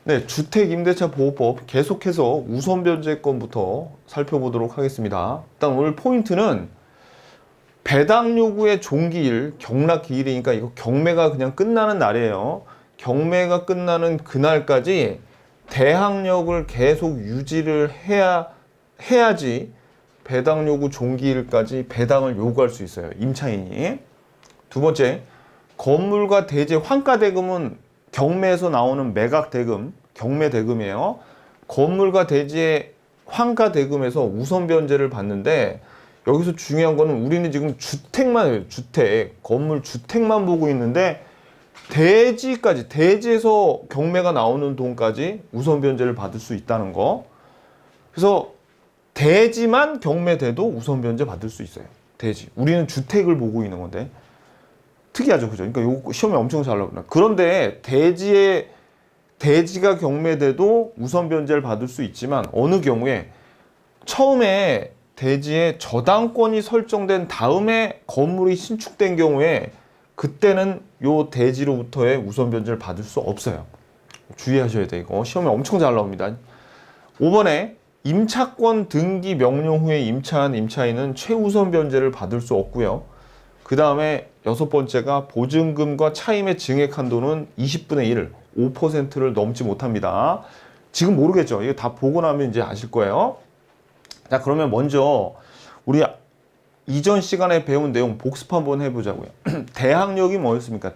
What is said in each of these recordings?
네, 주택임대차보호법 계속해서 우선변제권부터 살펴보도록 하겠습니다. 일단 오늘 포인트는 배당 요구의 종기일, 경락기일이니까 이거 경매가 그냥 끝나는 날이에요. 경매가 끝나는 그날까지 대항력을 계속 유지를 해야지 배당 요구 종기일까지 배당을 요구할 수 있어요. 임차인이. 두 번째, 건물과 대지 환가대금은 경매에서 나오는 매각대금, 경매대금이에요. 건물과 대지의 환가대금에서 우선변제를 받는데 여기서 중요한 거는 우리는 지금 주택만 해요. 주택, 건물 주택만 보고 있는데 대지까지, 대지에서 경매가 나오는 돈까지 우선변제를 받을 수 있다는 거. 그래서 대지만 경매돼도 우선변제 받을 수 있어요. 대지. 우리는 주택을 보고 있는 건데. 특이하죠, 그죠? 그러니까 요거 시험에 엄청 잘 나옵니다. 그런데 대지가 경매돼도 우선 변제를 받을 수 있지만 어느 경우에 처음에 대지에 저당권이 설정된 다음에 건물이 신축된 경우에 그때는 요 대지로부터의 우선 변제를 받을 수 없어요. 주의하셔야 돼. 이거 시험에 엄청 잘 나옵니다. 5번에 임차권 등기 명령 후에 임차한 임차인은 최우선 변제를 받을 수 없고요. 그 다음에 6번째가 보증금과 차임의 증액 한도는 20분의 1, 5%를 넘지 못합니다. 지금 모르겠죠? 이거 다 보고 나면 이제 아실 거예요. 자, 그러면 먼저 우리 이전 시간에 배운 내용 복습 한번 해보자고요. 대항력이 뭐였습니까?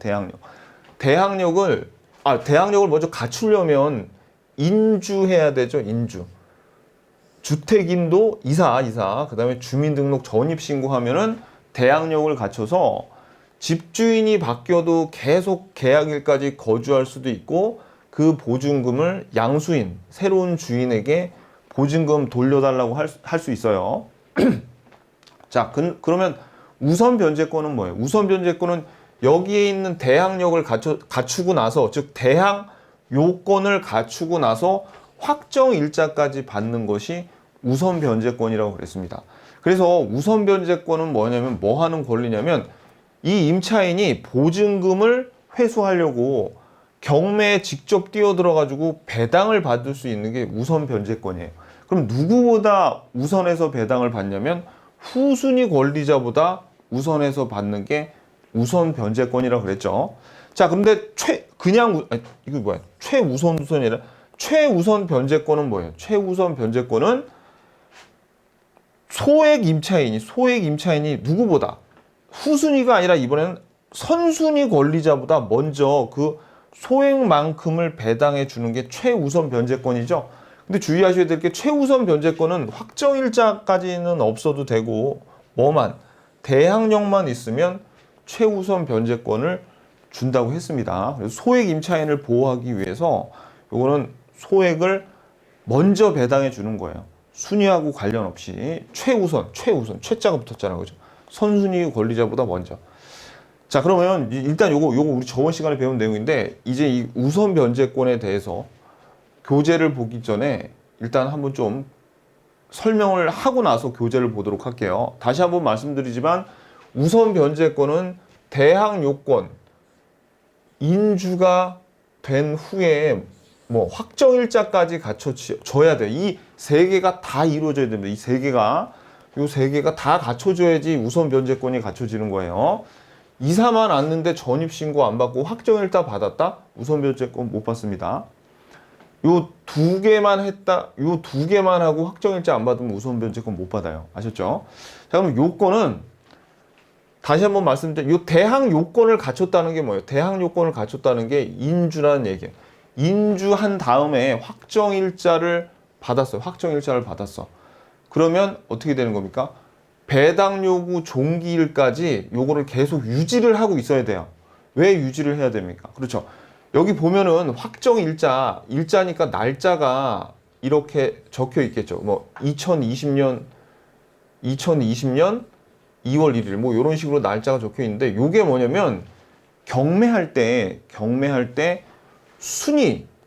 대항력을 먼저 갖추려면 인주해야 되죠. 인주. 주택인도 이사, 그 다음에 주민등록 전입신고하면은 대항력을 갖춰서 집주인이 바뀌어도 계속 계약일까지 거주할 수도 있고 그 보증금을 양수인, 새로운 주인에게 보증금 돌려달라고 할 수 있어요. 자, 그러면 우선 변제권은 뭐예요? 우선 변제권은 여기에 있는 대항력을 갖추고 나서, 즉 대항 요건을 갖추고 나서 확정 일자까지 받는 것이 우선 변제권이라고 그랬습니다. 그래서 우선 변제권은 뭐냐면 뭐 하는 권리냐면 이 임차인이 보증금을 회수하려고 경매에 직접 뛰어들어가지고 배당을 받을 수 있는 게 우선 변제권이에요. 그럼 누구보다 우선해서 배당을 받냐면 후순위 권리자보다 우선해서 받는 게 우선 변제권이라고 그랬죠. 자, 그런데 최우선이 아니라 최우선 변제권은 뭐예요? 최우선 변제권은 소액 임차인이 누구보다 후순위가 아니라 이번에는 선순위 권리자보다 먼저 그 소액만큼을 배당해 주는 게 최우선 변제권이죠. 근데 주의하셔야 될 게 최우선 변제권은 확정일자까지는 없어도 되고 대항력만 있으면 최우선 변제권을 준다고 했습니다. 그래서 소액 임차인을 보호하기 위해서 요거는 소액을 먼저 배당해 주는 거예요. 순위하고 관련 없이 최우선, 최자가 붙었잖아요. 그죠? 선순위 권리자보다 먼저. 자, 그러면 일단 요거 우리 저번 시간에 배운 내용인데 이제 이 우선 변제권에 대해서 교재를 보기 전에 일단 한번 좀 설명을 하고 나서 교재를 보도록 할게요. 다시 한번 말씀드리지만 우선 변제권은 대항 요건, 인주가 된 후에 확정일자까지 갖춰져야 돼. 이 세 개가 다 이루어져야 됩니다. 이 세 개가 다 갖춰져야지 우선 변제권이 갖춰지는 거예요. 이사만 왔는데 전입신고 안 받고 확정일자 받았다? 우선 변제권 못 받습니다. 요 두 개만 하고 확정일자 안 받으면 우선 변제권 못 받아요. 아셨죠? 자, 그럼 요건은 다시 한번 말씀드리면 요 대항 요건을 갖췄다는 게 뭐예요? 대항 요건을 갖췄다는 게 인주라는 얘기예요. 인주한 다음에 확정일자를 받았어. 그러면 어떻게 되는 겁니까? 배당 요구 종기일까지 요거를 계속 유지를 하고 있어야 돼요. 왜 유지를 해야 됩니까? 그렇죠. 여기 보면은 일자니까 날짜가 이렇게 적혀 있겠죠. 2020년 2월 1일 이런 식으로 날짜가 적혀 있는데 요게 뭐냐면 경매할 때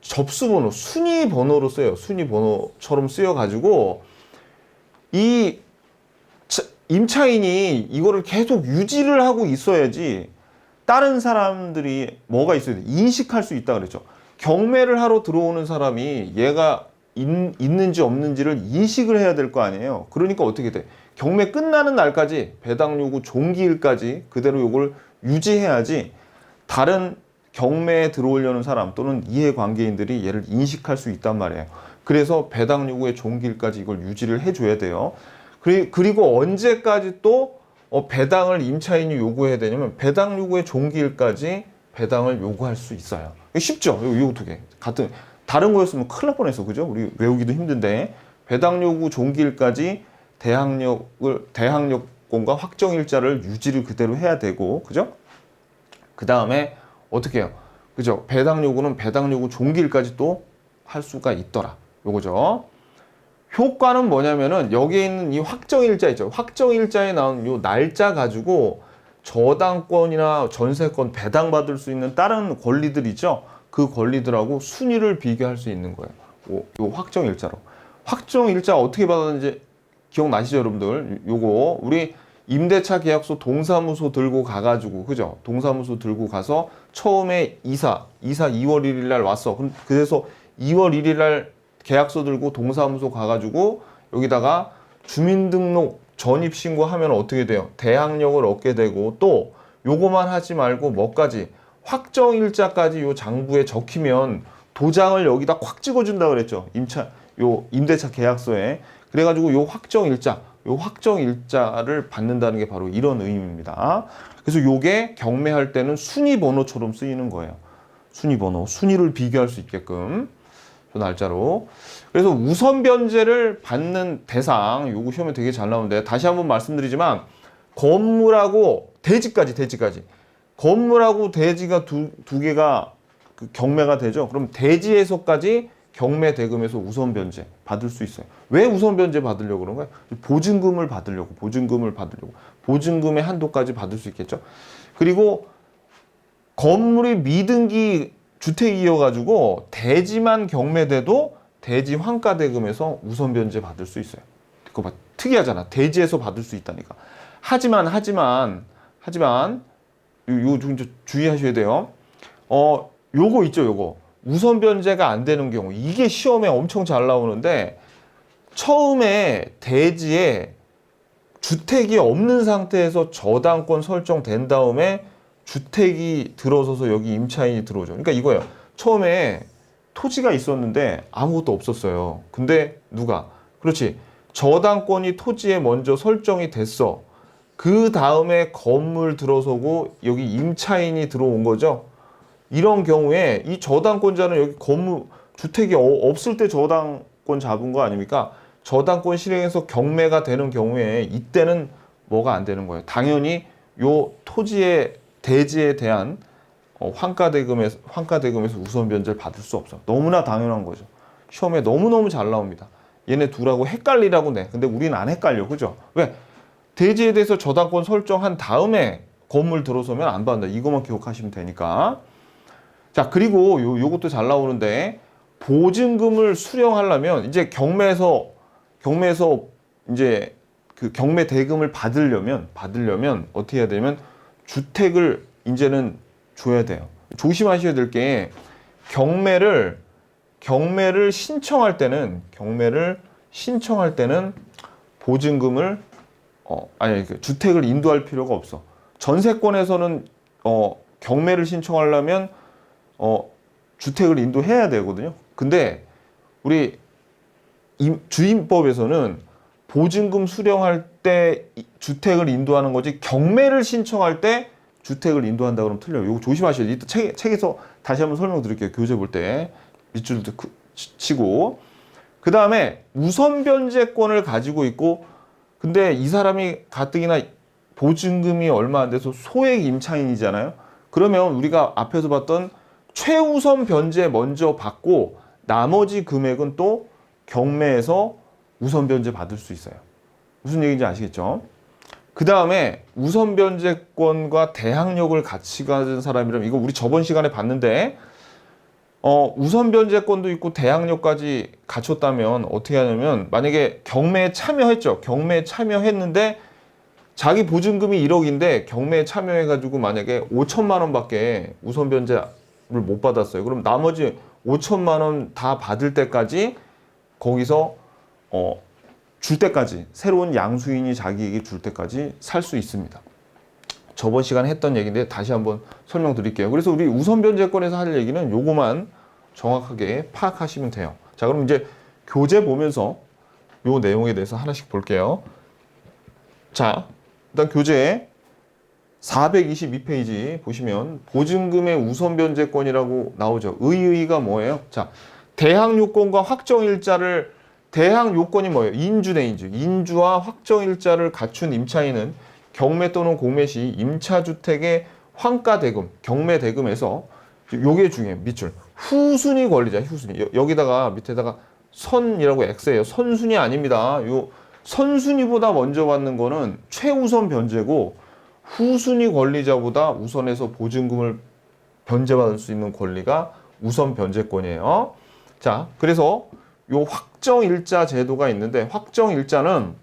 접수번호, 순위 번호로 써요. 순위 번호처럼 쓰여가지고 이 임차인이 이거를 계속 유지를 하고 있어야지 다른 사람들이 뭐가 있어야 돼? 인식할 수 있다 그랬죠. 경매를 하러 들어오는 사람이 얘가 있는지 없는지를 인식을 해야 될 거 아니에요. 그러니까 어떻게 돼? 경매 끝나는 날까지 배당 요구 종기일까지 그대로 요걸 유지해야지 다른 경매에 들어오려는 사람 또는 이해관계인들이 얘를 인식할 수 있단 말이에요. 그래서 배당 요구의 종기일까지 이걸 유지를 해줘야 돼요. 그리고 언제까지 또 배당을 임차인이 요구해야 되냐면 배당 요구의 종기일까지 배당을 요구할 수 있어요. 쉽죠? 요 두 개. 같은 다른 거였으면 큰일 날 뻔했어. 그죠? 우리 외우기도 힘든데 배당 요구 종기일까지 대항력권과 확정일자를 유지를 그대로 해야 되고, 그죠? 그 다음에 어떻게 해요? 그죠? 배당 요구는 배당 요구 종기일까지 또 할 수가 있더라. 요거죠. 효과는 뭐냐면은 여기에 있는 이 확정일자 있죠. 확정일자에 나온 요 날짜 가지고 저당권이나 전세권 배당받을 수 있는 다른 권리들 있죠. 그 권리들하고 순위를 비교할 수 있는 거예요. 요 확정일자로. 확정일자 어떻게 받았는지 기억나시죠, 여러분들? 요거 우리 임대차 계약서 동사무소 들고 가가지고, 그죠? 동사무소 들고 가서 처음에 이사 2월 1일 날 왔어. 그래서 2월 1일 날 계약서 들고 동사무소 가가지고 여기다가 주민등록 전입신고하면 어떻게 돼요? 대항력을 얻게 되고, 또 요거만 하지 말고 뭐까지? 확정일자까지 요 장부에 적히면 도장을 여기다 콱 찍어준다 그랬죠. 임대차 계약서에. 그래가지고 요 확정일자를 받는다는 게 바로 이런 의미입니다. 그래서 요게 경매할 때는 순위번호처럼 쓰이는 거예요. 순위번호, 순위를 비교할 수 있게끔 저 날짜로. 그래서 우선 변제를 받는 대상, 요거 시험에 되게 잘 나오는데 다시 한번 말씀드리지만 건물하고 대지까지 건물하고 대지가 두 개가 그 경매가 되죠. 그럼 대지에서까지 경매 대금에서 우선 변제 받을 수 있어요. 왜 우선 변제 받으려고 그런 거예요? 보증금을 받으려고. 보증금의 한도까지 받을 수 있겠죠. 그리고 건물이 미등기 주택이어가지고 대지만 경매돼도 대지 환가 대금에서 우선 변제 받을 수 있어요. 그거 봐, 특이하잖아. 대지에서 받을 수 있다니까. 하지만 요 주의하셔야 돼요. 요거 있죠, 요거. 우선 변제가 안 되는 경우, 이게 시험에 엄청 잘 나오는데 처음에 대지에 주택이 없는 상태에서 저당권 설정된 다음에 주택이 들어서서 여기 임차인이 들어오죠. 그러니까 이거예요. 처음에 토지가 있었는데 아무것도 없었어요. 근데 그렇지. 저당권이 토지에 먼저 설정이 됐어. 그 다음에 건물 들어서고 여기 임차인이 들어온 거죠. 이런 경우에 이 저당권자는 여기 주택이 없을 때 저당권 잡은 거 아닙니까? 저당권 실행해서 경매가 되는 경우에 이때는 뭐가 안 되는 거예요. 당연히 요 토지의 대지에 대한 환가 대금에서 우선 변제를 받을 수 없어. 너무나 당연한 거죠. 시험에 너무너무 잘 나옵니다. 얘네 둘하고 헷갈리라고 내. 근데 우리는 안 헷갈려. 그죠? 왜? 대지에 대해서 저당권 설정한 다음에 건물 들어서면 안 받는다. 이것만 기억하시면 되니까. 자, 그리고 요것도 잘 나오는데 보증금을 수령하려면 이제 경매에서 이제 그 경매 대금을 받으려면 어떻게 해야 되면 주택을 이제는 줘야 돼요. 조심하셔야 될 게 경매를 신청할 때는 보증금을 주택을 인도할 필요가 없어. 전세권에서는 경매를 신청하려면 주택을 인도해야 되거든요. 근데 우리 주임법에서는 보증금 수령할 때 주택을 인도하는 거지 경매를 신청할 때 주택을 인도한다 그러면 틀려요. 이거 조심하셔야 돼요. 이따 책에서 다시 한번 설명드릴게요. 교재 볼 때 밑줄도 치고. 그 다음에 우선 변제권을 가지고 있고 근데 이 사람이 가뜩이나 보증금이 얼마 안 돼서 소액 임차인이잖아요. 그러면 우리가 앞에서 봤던 최우선 변제 먼저 받고 나머지 금액은 또 경매에서 우선 변제 받을 수 있어요. 무슨 얘기인지 아시겠죠? 그 다음에 우선 변제권과 대항력을 같이 가진 사람이라면 이거 우리 저번 시간에 봤는데 우선 변제권도 있고 대항력까지 갖췄다면 어떻게 하냐면 만약에 경매에 참여했죠. 경매에 참여했는데 자기 보증금이 1억인데 경매에 참여해가지고 만약에 5천만 원밖에 우선 변제를 못 받았어요. 그럼 나머지 5천만 원 다 받을 때까지 거기서 줄 때까지 새로운 양수인이 자기에게 줄 때까지 살 수 있습니다. 저번 시간에 했던 얘기인데 다시 한번 설명드릴게요. 그래서 우리 우선변제권에서 할 얘기는 요거만 정확하게 파악하시면 돼요. 자, 그럼 이제 교재 보면서 요 내용에 대해서 하나씩 볼게요. 자, 일단 교재 422페이지 보시면 보증금의 우선변제권이라고 나오죠. 의의가 뭐예요? 자, 대항요건과 확정일자를 대항 요건이 뭐예요? 인주네, 인주. 인주와 확정일자를 갖춘 임차인은 경매 또는 공매 시 임차주택의 환가대금, 경매대금에서 요게 중요해요. 밑줄. 후순위 권리자, 후순위. 여기다가 밑에다가 선이라고 X예요. 선순위 아닙니다. 요 선순위보다 먼저 받는 거는 최우선 변제고 후순위 권리자보다 우선해서 보증금을 변제받을 수 있는 권리가 우선 변제권이에요. 자, 그래서 요 확정일자 제도가 있는데 확정일자는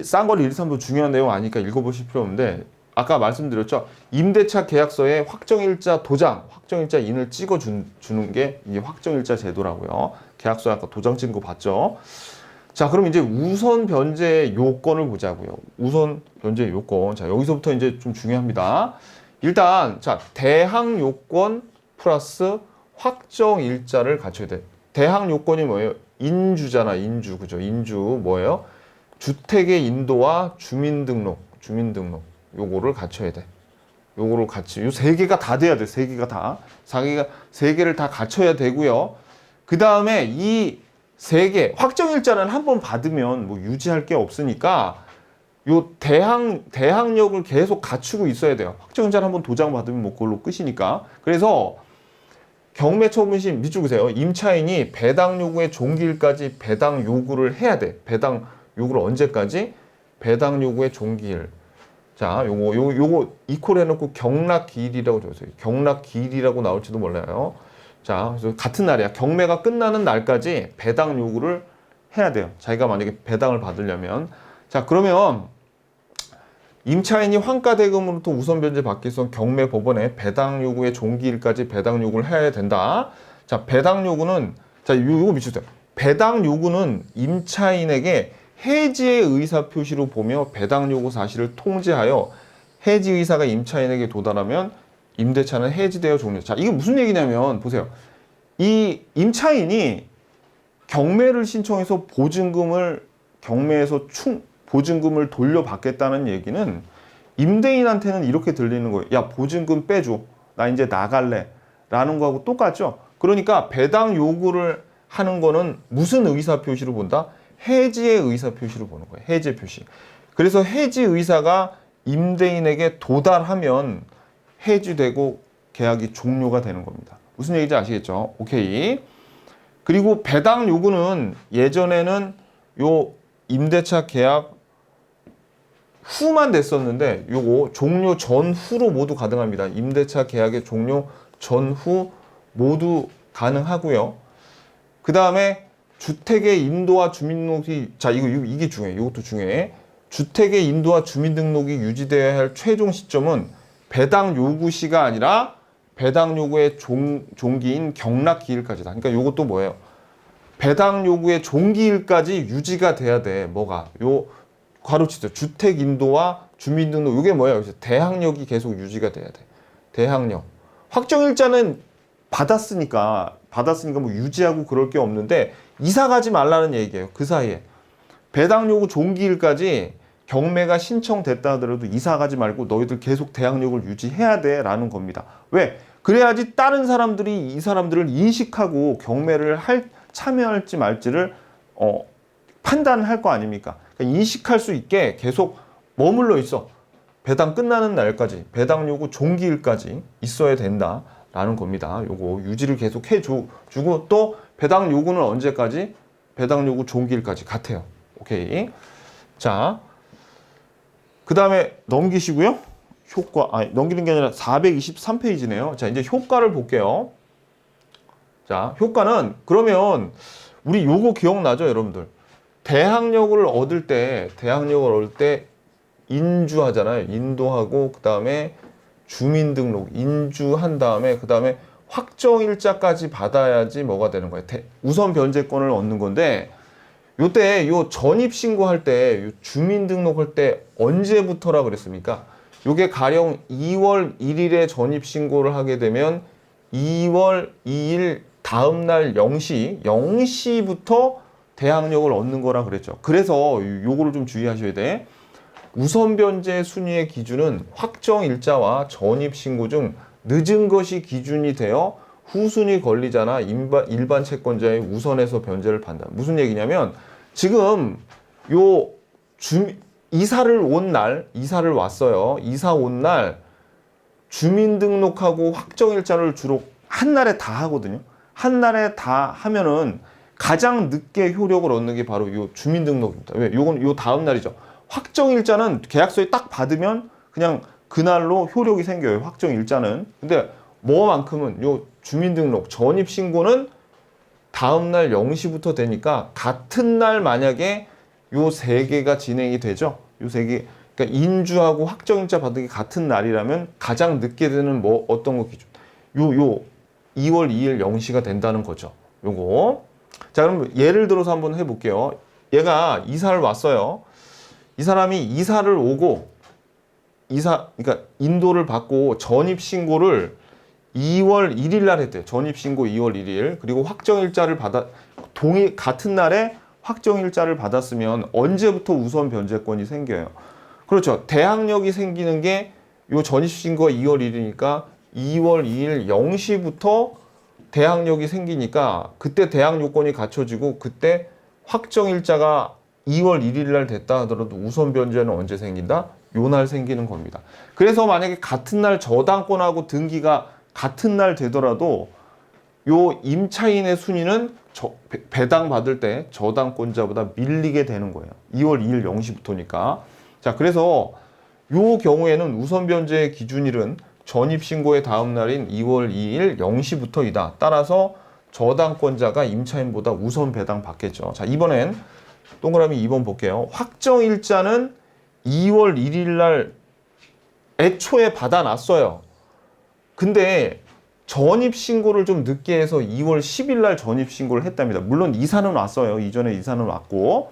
싼거리 1, 2, 3도 중요한 내용 아니니까 읽어보실 필요 없는데 아까 말씀드렸죠. 임대차 계약서에 확정일자 도장, 확정일자 인을 찍어 주는 게 이 확정일자 제도라고요. 계약서에 아까 도장 찍은 거 봤죠. 자, 그럼 이제 우선 변제 요건을 보자고요. 우선 변제 요건. 자, 여기서부터 이제 좀 중요합니다. 일단 자, 대항 요건 플러스 확정 일자를 갖춰야 돼. 대항 요건이 뭐예요? 인주잖아, 인주. 그죠? 인주 뭐예요? 주택의 인도와 주민등록 요거를 갖춰야 돼. 요거를 요 세 개가 다 돼야 돼. 세 개가 다. 세 개를 다 갖춰야 되고요. 그다음에 이 세 개, 확정일자는 한 번 받으면 뭐 유지할 게 없으니까 요 대항력을 계속 갖추고 있어야 돼요. 확정일자를 한 번 도장 받으면 뭐 그걸로 끝이니까. 그래서 경매처분시 밑줄 그세요. 임차인이 배당 요구의 종기일까지 배당 요구를 해야 돼. 배당 요구를 언제까지? 배당 요구의 종기일. 자, 요거 이퀄 해놓고 경락기일이라고 적으세요. 경락기일이라고 나올지도 몰라요. 자, 그래서 같은 날이야. 경매가 끝나는 날까지 배당 요구를 해야 돼요. 자기가 만약에 배당을 받으려면. 자, 그러면 임차인이 환가대금으로부터 우선 변제 받기 위해서 경매 법원에 배당 요구의 종기일까지 배당 요구를 해야 된다. 자, 배당 요구는 자, 요거 미치세요. 배당 요구는 임차인에게 해지의 의사 표시로 보며 배당 요구 사실을 통지하여 해지 의사가 임차인에게 도달하면 임대차는 해지되어 종료. 자, 이게 무슨 얘기냐면 보세요. 이 임차인이 경매를 신청해서 보증금을 돌려받겠다는 얘기는 임대인한테는 이렇게 들리는 거예요. 야, 보증금 빼줘. 나 이제 나갈래. 라는 거하고 똑같죠. 그러니까 배당 요구를 하는 거는 무슨 의사 표시로 본다? 해지의 의사 표시로 보는 거예요. 해지 표시. 그래서 해지 의사가 임대인에게 도달하면 해지되고 계약이 종료가 되는 겁니다. 무슨 얘기인지 아시겠죠? 오케이. 그리고 배당 요구는 예전에는 요 임대차 계약 후만 됐었는데 요거 종료 전후로 모두 가능합니다. 임대차 계약의 종료 전후 모두 가능하고요. 그 다음에 주택의 인도와 주민등록이 자 이게 중요해. 이것도 중요해. 주택의 인도와 주민등록이 유지되어야 할 최종 시점은 배당 요구 시가 아니라 배당 요구의 종기인 경락기일까지다. 그러니까 이것도 뭐예요? 배당 요구의 종기일까지 유지가 돼야 돼. 뭐가? 요 괄호치죠. 주택 인도와 주민등록 이게 뭐예요? 대항력이 계속 유지가 돼야 돼. 대항력. 확정일자는 받았으니까 뭐 유지하고 그럴 게 없는데 이사 가지 말라는 얘기예요. 그 사이에. 배당 요구 종기일까지 경매가 신청됐다 하더라도 이사 가지 말고 너희들 계속 대항력을 유지해야 돼 라는 겁니다. 왜? 그래야지 다른 사람들이 이 사람들을 인식하고 경매를 참여할지 말지를 판단할 거 아닙니까? 그러니까 인식할 수 있게 계속 머물러 있어. 배당 끝나는 날까지, 배당 요구 종기일까지 있어야 된다라는 겁니다. 요거 유지를 계속 해주고 또 배당 요구는 언제까지? 배당 요구 종기일까지 같아요. 오케이. 자, 그 다음에 넘기시고요. 넘기는 게 아니라 423페이지네요. 자, 이제 효과를 볼게요. 자, 효과는 그러면 우리 요거 기억나죠, 여러분들? 대항력을 얻을 때 인주하잖아요. 인도하고 그 다음에 주민등록 인주한 다음에 그 다음에 확정일자까지 받아야지 뭐가 되는 거예요. 우선 변제권을 얻는 건데 요때 요 전입신고할 때, 요 주민등록할 때 언제부터라 그랬습니까? 요게 가령 2월 1일에 전입신고를 하게 되면 2월 2일 다음날 0시부터 대항력을 얻는 거라 그랬죠. 그래서 요거를 좀 주의하셔야 돼. 우선 변제 순위의 기준은 확정일자와 전입신고 중 늦은 것이 기준이 되어 후순위 권리자나 일반 채권자의 우선에서 변제를 판다. 무슨 얘기냐면 지금 요 이사를 왔어요. 이사 온 날 주민등록하고 확정일자를 주로 한 날에 다 하거든요. 한 날에 다 하면은 가장 늦게 효력을 얻는 게 바로 요 주민등록입니다. 왜? 요건 요 다음 날이죠. 확정일자는 계약서에 딱 받으면 그냥 그날로 효력이 생겨요. 확정일자는. 근데 뭐만큼은 요 주민등록 전입신고는 다음날 0시부터 되니까 같은 날 만약에 요 세 개가 진행이 되죠. 요 세 개. 그러니까 인주하고 확정일자 받은 게 같은 날이라면 가장 늦게 되는 뭐 어떤 거 기준? 요 2월 2일 0시가 된다는 거죠. 요거. 자, 그럼 예를 들어서 한번 해볼게요. 얘가 이사를 왔어요. 이 사람이 이사를 오고 그러니까 인도를 받고 전입신고를 2월 1일 날 했대요. 전입신고 2월 1일. 그리고 확정일자를 같은 날에 확정일자를 받았으면 언제부터 우선 변제권이 생겨요? 그렇죠. 대항력이 생기는 게 요 전입신고가 2월 1일이니까 2월 2일 0시부터 대항력이 생기니까 그때 대항 요건이 갖춰지고 그때 확정일자가 2월 1일 날 됐다 하더라도 우선 변제는 언제 생긴다? 요 날 생기는 겁니다. 그래서 만약에 같은 날 저당권하고 등기가 같은 날 되더라도 요 임차인의 순위는 배당 받을 때 저당권자보다 밀리게 되는 거예요. 2월 2일 0시부터니까. 자, 그래서 요 경우에는 우선 변제의 기준일은 전입신고의 다음 날인 2월 2일 0시부터이다. 따라서 저당권자가 임차인보다 우선 배당 받겠죠. 자, 이번엔 동그라미 2번 볼게요. 확정일자는 2월 1일 날 애초에 받아놨어요. 근데 전입신고를 좀 늦게 해서 2월 10일 날 전입신고를 했답니다. 물론 이사는 왔어요. 이전에 이사는 왔고.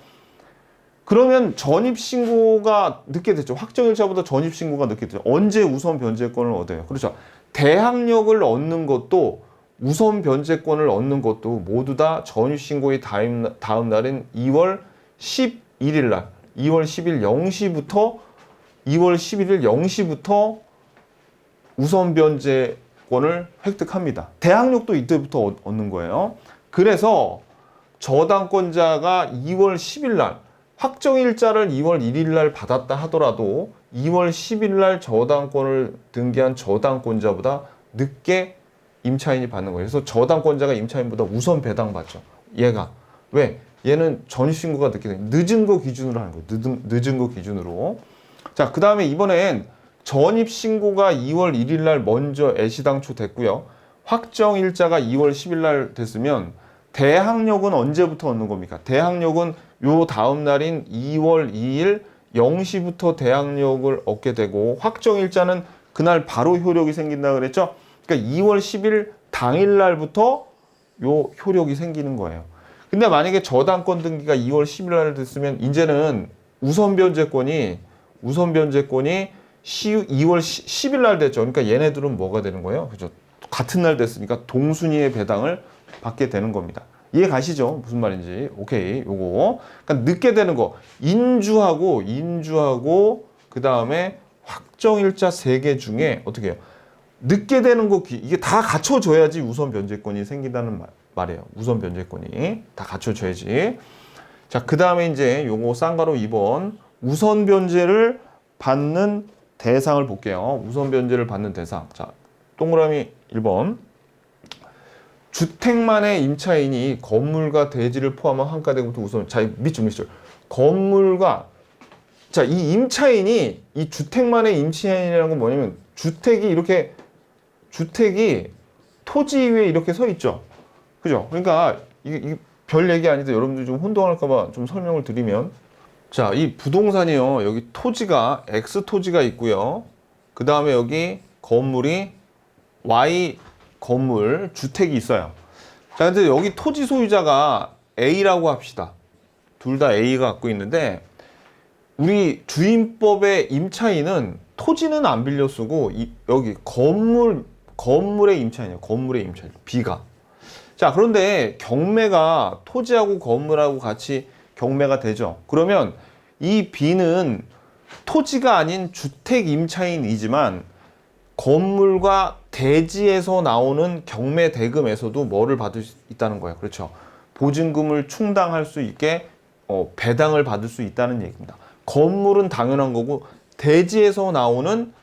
그러면 전입신고가 늦게 됐죠. 확정일자보다 전입신고가 늦게 됐죠. 언제 우선 변제권을 얻어요? 그렇죠. 대항력을 얻는 것도 우선 변제권을 얻는 것도 모두 다 전입신고의 다음 날인 2월 11일 날 2월 10일 0시부터 2월 11일 0시부터 우선 변제권을 획득합니다. 대항력도 이때부터 얻는 거예요. 그래서 저당권자가 2월 10일 날 확정일자를 2월 1일 날 받았다 하더라도 2월 10일 날 저당권을 등기한 저당권자보다 늦게 임차인이 받는 거예요. 그래서 저당권자가 임차인보다 우선 배당받죠. 얘가. 왜? 얘는 전입신고가 늦게 돼. 늦은 거 기준으로 하는 거예요. 늦은 거 기준으로. 자, 그 다음에 이번엔 전입신고가 2월 1일 날 먼저 애시당초 됐고요. 확정일자가 2월 10일 날 됐으면 대항력은 언제부터 얻는 겁니까? 대항력은 요 다음 날인 2월 2일 0시부터 대항력을 얻게 되고 확정일자는 그날 바로 효력이 생긴다 그랬죠? 그러니까 2월 10일 당일 날부터 요 효력이 생기는 거예요. 근데 만약에 저당권 등기가 2월 10일 날 됐으면 이제는 우선 변제권이 2월 10일 날 됐죠. 그러니까 얘네들은 뭐가 되는 거예요? 그죠? 같은 날 됐으니까 동순위의 배당을 받게 되는 겁니다. 이해 가시죠? 무슨 말인지. 오케이. 요거. 그러니까 늦게 되는 거. 인주하고 그 다음에 확정일자 3개 중에 어떻게 해요? 늦게 되는 거 이게 다 갖춰줘야지 우선 변제권이 생긴다는 말이에요. 우선 변제권이 다 갖춰줘야지. 자, 그 다음에 이제 요거 쌍가로 2번 우선 변제를 받는 대상을 볼게요. 우선 변제를 받는 대상. 자, 동그라미 1번. 주택만의 임차인이 건물과 대지를 포함한 한가대부터 우선, 자, 밑줄. 건물과, 자, 이 임차인이, 이 주택만의 임차인이라는 건 뭐냐면, 주택이 토지 위에 이렇게 서 있죠. 그죠? 그러니까, 이게 별 얘기 아닌데 여러분들 좀 혼동할까봐 좀 설명을 드리면, 자, 이 부동산이요. 여기 토지가, X 토지가 있고요. 그 다음에 여기 건물이 Y 건물, 주택이 있어요. 자, 근데 여기 토지 소유자가 A라고 합시다. 둘 다 A가 갖고 있는데 우리 주임법의 임차인은 토지는 안 빌려 쓰고 여기 건물의 임차인이에요. 건물의 임차인. B가. 자, 그런데 경매가 토지하고 건물하고 같이 경매가 되죠. 그러면 이 B는 토지가 아닌 주택 임차인이지만 건물과 대지에서 나오는 경매 대금에서도 뭐를 받을 수 있다는 거예요. 그렇죠. 보증금을 충당할 수 있게 배당을 받을 수 있다는 얘기입니다. 건물은 당연한 거고 대지에서 나오는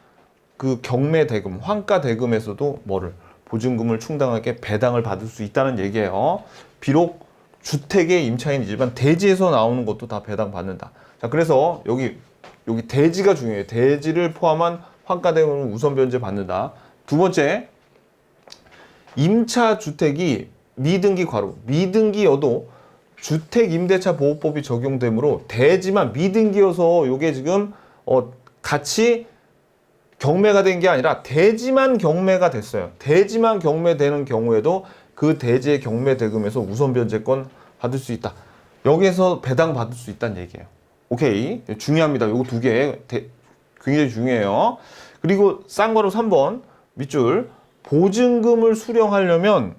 그 경매 대금, 환가 대금에서도 뭐를 보증금을 충당하게 배당을 받을 수 있다는 얘기예요. 비록 주택의 임차인이지만 대지에서 나오는 것도 다 배당 받는다. 자, 그래서 여기 대지가 중요해요. 대지를 포함한 환가 대금은 우선 변제 받는다. 두 번째, 임차 주택이 미등기 과로, 미등기여도 주택임대차보호법이 적용되므로 대지만 미등기여서 이게 지금 같이 경매가 된 게 아니라 대지만 경매가 됐어요. 대지만 경매되는 경우에도 그 대지의 경매 대금에서 우선 변제권 받을 수 있다. 여기에서 배당 받을 수 있다는 얘기예요. 오케이. 중요합니다. 요거 두 개 굉장히 중요해요. 그리고 싼 거로 3번 밑줄 보증금을 수령하려면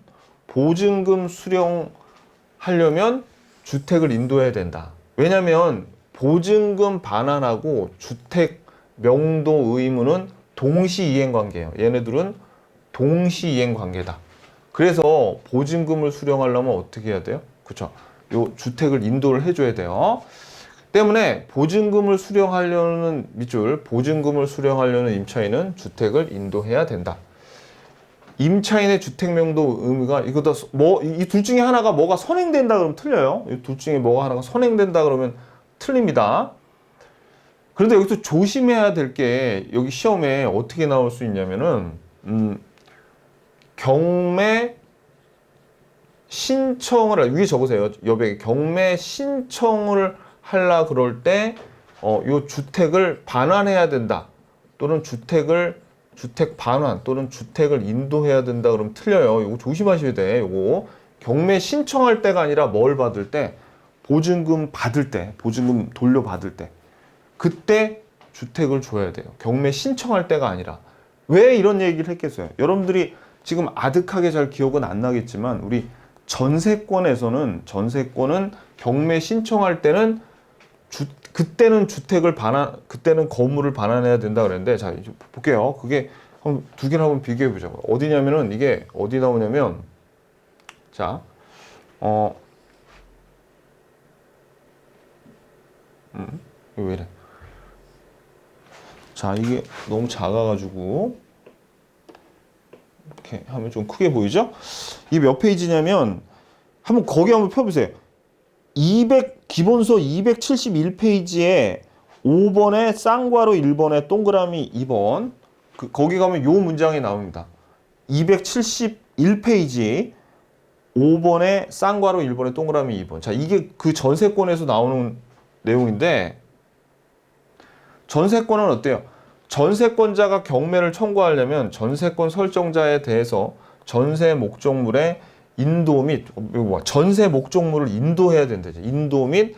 주택을 인도해야 된다. 왜냐하면 보증금 반환하고 주택 명도 의무는 동시이행 관계예요. 얘네들은 동시이행 관계다. 그래서 보증금을 수령하려면 어떻게 해야 돼요? 그렇죠. 요 주택을 인도를 해줘야 돼요. 때문에 보증금을 수령하려는 밑줄, 보증금을 수령하려는 임차인은 주택을 인도해야 된다. 임차인의 주택명도 의무가 이거다 이 둘 중에 하나가 뭐가 선행된다 그러면 틀려요. 이 둘 중에 뭐가 하나가 선행된다 그러면 틀립니다. 그런데 여기서 조심해야 될 게 여기 시험에 어떻게 나올 수 있냐면은 경매 신청을 위에 적으세요. 여백에 경매 신청을 하려 그럴 때 요 주택을 반환해야 된다. 또는 주택 반환 또는 주택을 인도해야 된다 그러면 틀려요. 이거 조심하셔야 돼. 요거 경매 신청할 때가 아니라 뭘 받을 때 보증금 받을 때 보증금 돌려받을 때 그때 주택을 줘야 돼요. 경매 신청할 때가 아니라. 왜 이런 얘기를 했겠어요? 여러분들이 지금 아득하게 잘 기억은 안 나겠지만 우리 전세권은 경매 신청할 때는 그때는 건물을 반환해야 된다 그랬는데, 자, 이제 볼게요. 그게 두 개를 한번 비교해 보자고요. 어디냐면은 이게 어디 나오냐면, 자, 이거 왜 이래? 자, 이게 너무 작아가지고 이렇게 하면 좀 크게 보이죠? 이게 몇 페이지냐면 거기 한번 펴보세요. 기본서 271페이지에 5번에 쌍괄호 1번에 동그라미 2번 거기 가면 요 문장이 나옵니다. 271페이지 5번에 쌍괄호 1번에 동그라미 2번. 자, 이게 그 전세권에서 나오는 내용인데 전세권은 어때요? 전세권자가 경매를 청구하려면 전세권 설정자에 대해서 전세 목적물의 인도 및 전세 목적물을 인도해야 된다. 인도 및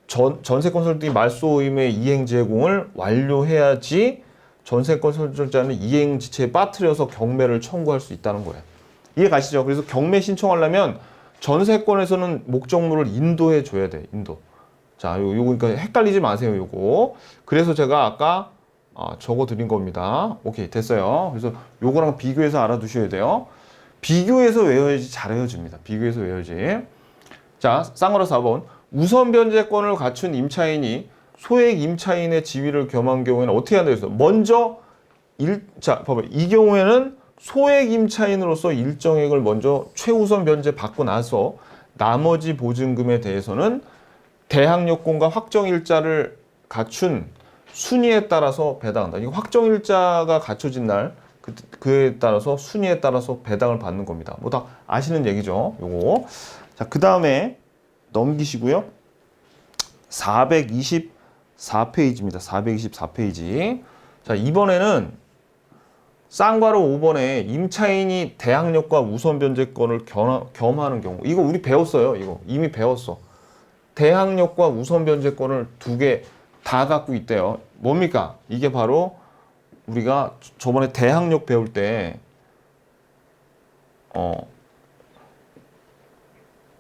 전세권 설정이 말소임의 이행 제공을 완료해야지 전세권 설정자는 이행 지체에 빠뜨려서 경매를 청구할 수 있다는 거예요. 이해 가시죠? 그래서 경매 신청하려면 전세권에서는 목적물을 인도해 줘야 돼. 인도. 자, 요거 그러니까 헷갈리지 마세요. 요거. 그래서 제가 아까 적어 드린 겁니다. 오케이, 됐어요. 그래서 요거랑 비교해서 알아두셔야 돼요. 비교해서 외워야지 잘 외워집니다. 비교해서 외워야지. 자, 쌍괄호 4번. 우선 변제권을 갖춘 임차인이 소액 임차인의 지위를 겸한 경우에는 어떻게 한다 했어요? 먼저 자, 봐봐요. 이 경우에는 소액 임차인으로서 일정액을 먼저 최우선 변제 받고 나서 나머지 보증금에 대해서는 대항력권과 확정일자를 갖춘 순위에 따라서 배당한다. 이거 확정일자가 갖춰진 날 그에 따라서 순위에 따라서 배당을 받는 겁니다. 뭐 다 아시는 얘기죠. 요거. 자, 그 다음에 넘기시고요. 424페이지입니다. 424페이지. 자, 이번에는 쌍괄호 5번에 임차인이 대항력과 우선 변제권을 겸하는 경우. 이거 우리 배웠어요. 이거 이미 배웠어. 대항력과 우선 변제권을 두 개 다 갖고 있대요. 뭡니까? 이게 바로 우리가 저번에 대항력 배울 때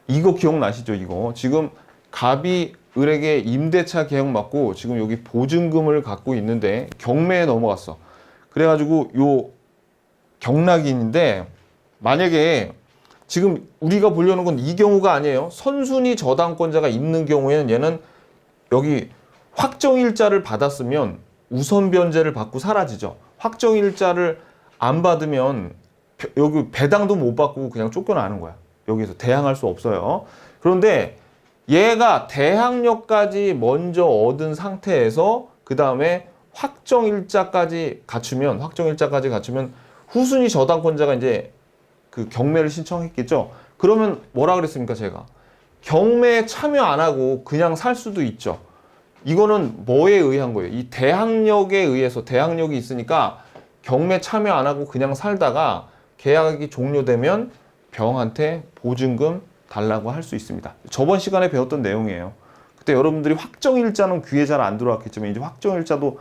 이거 기억나시죠? 이거 지금 갑이 을에게 임대차 계약 맞고 지금 여기 보증금을 갖고 있는데 경매에 넘어갔어. 그래가지고 요 경락인인데 만약에 지금 우리가 보려는 건 이 경우가 아니에요. 선순위 저당권자가 있는 경우에는 얘는 여기 확정일자를 받았으면 우선 변제를 받고 사라지죠. 확정일자를 안 받으면 여기 배당도 못 받고 그냥 쫓겨나는 거야. 여기서 대항할 수 없어요. 그런데 얘가 대항력까지 먼저 얻은 상태에서 그 다음에 확정일자까지 갖추면 후순위 저당권자가 이제 그 경매를 신청했겠죠. 그러면 뭐라 그랬습니까, 제가? 경매에 참여 안 하고 그냥 살 수도 있죠. 이거는 뭐에 의한 거예요? 이 대항력에 의해서 대항력이 있으니까 경매 참여 안 하고 그냥 살다가 계약이 종료되면 병한테 보증금 달라고 할 수 있습니다. 저번 시간에 배웠던 내용이에요. 그때 여러분들이 확정일자는 귀에 잘 안 들어왔겠지만 이제 확정일자도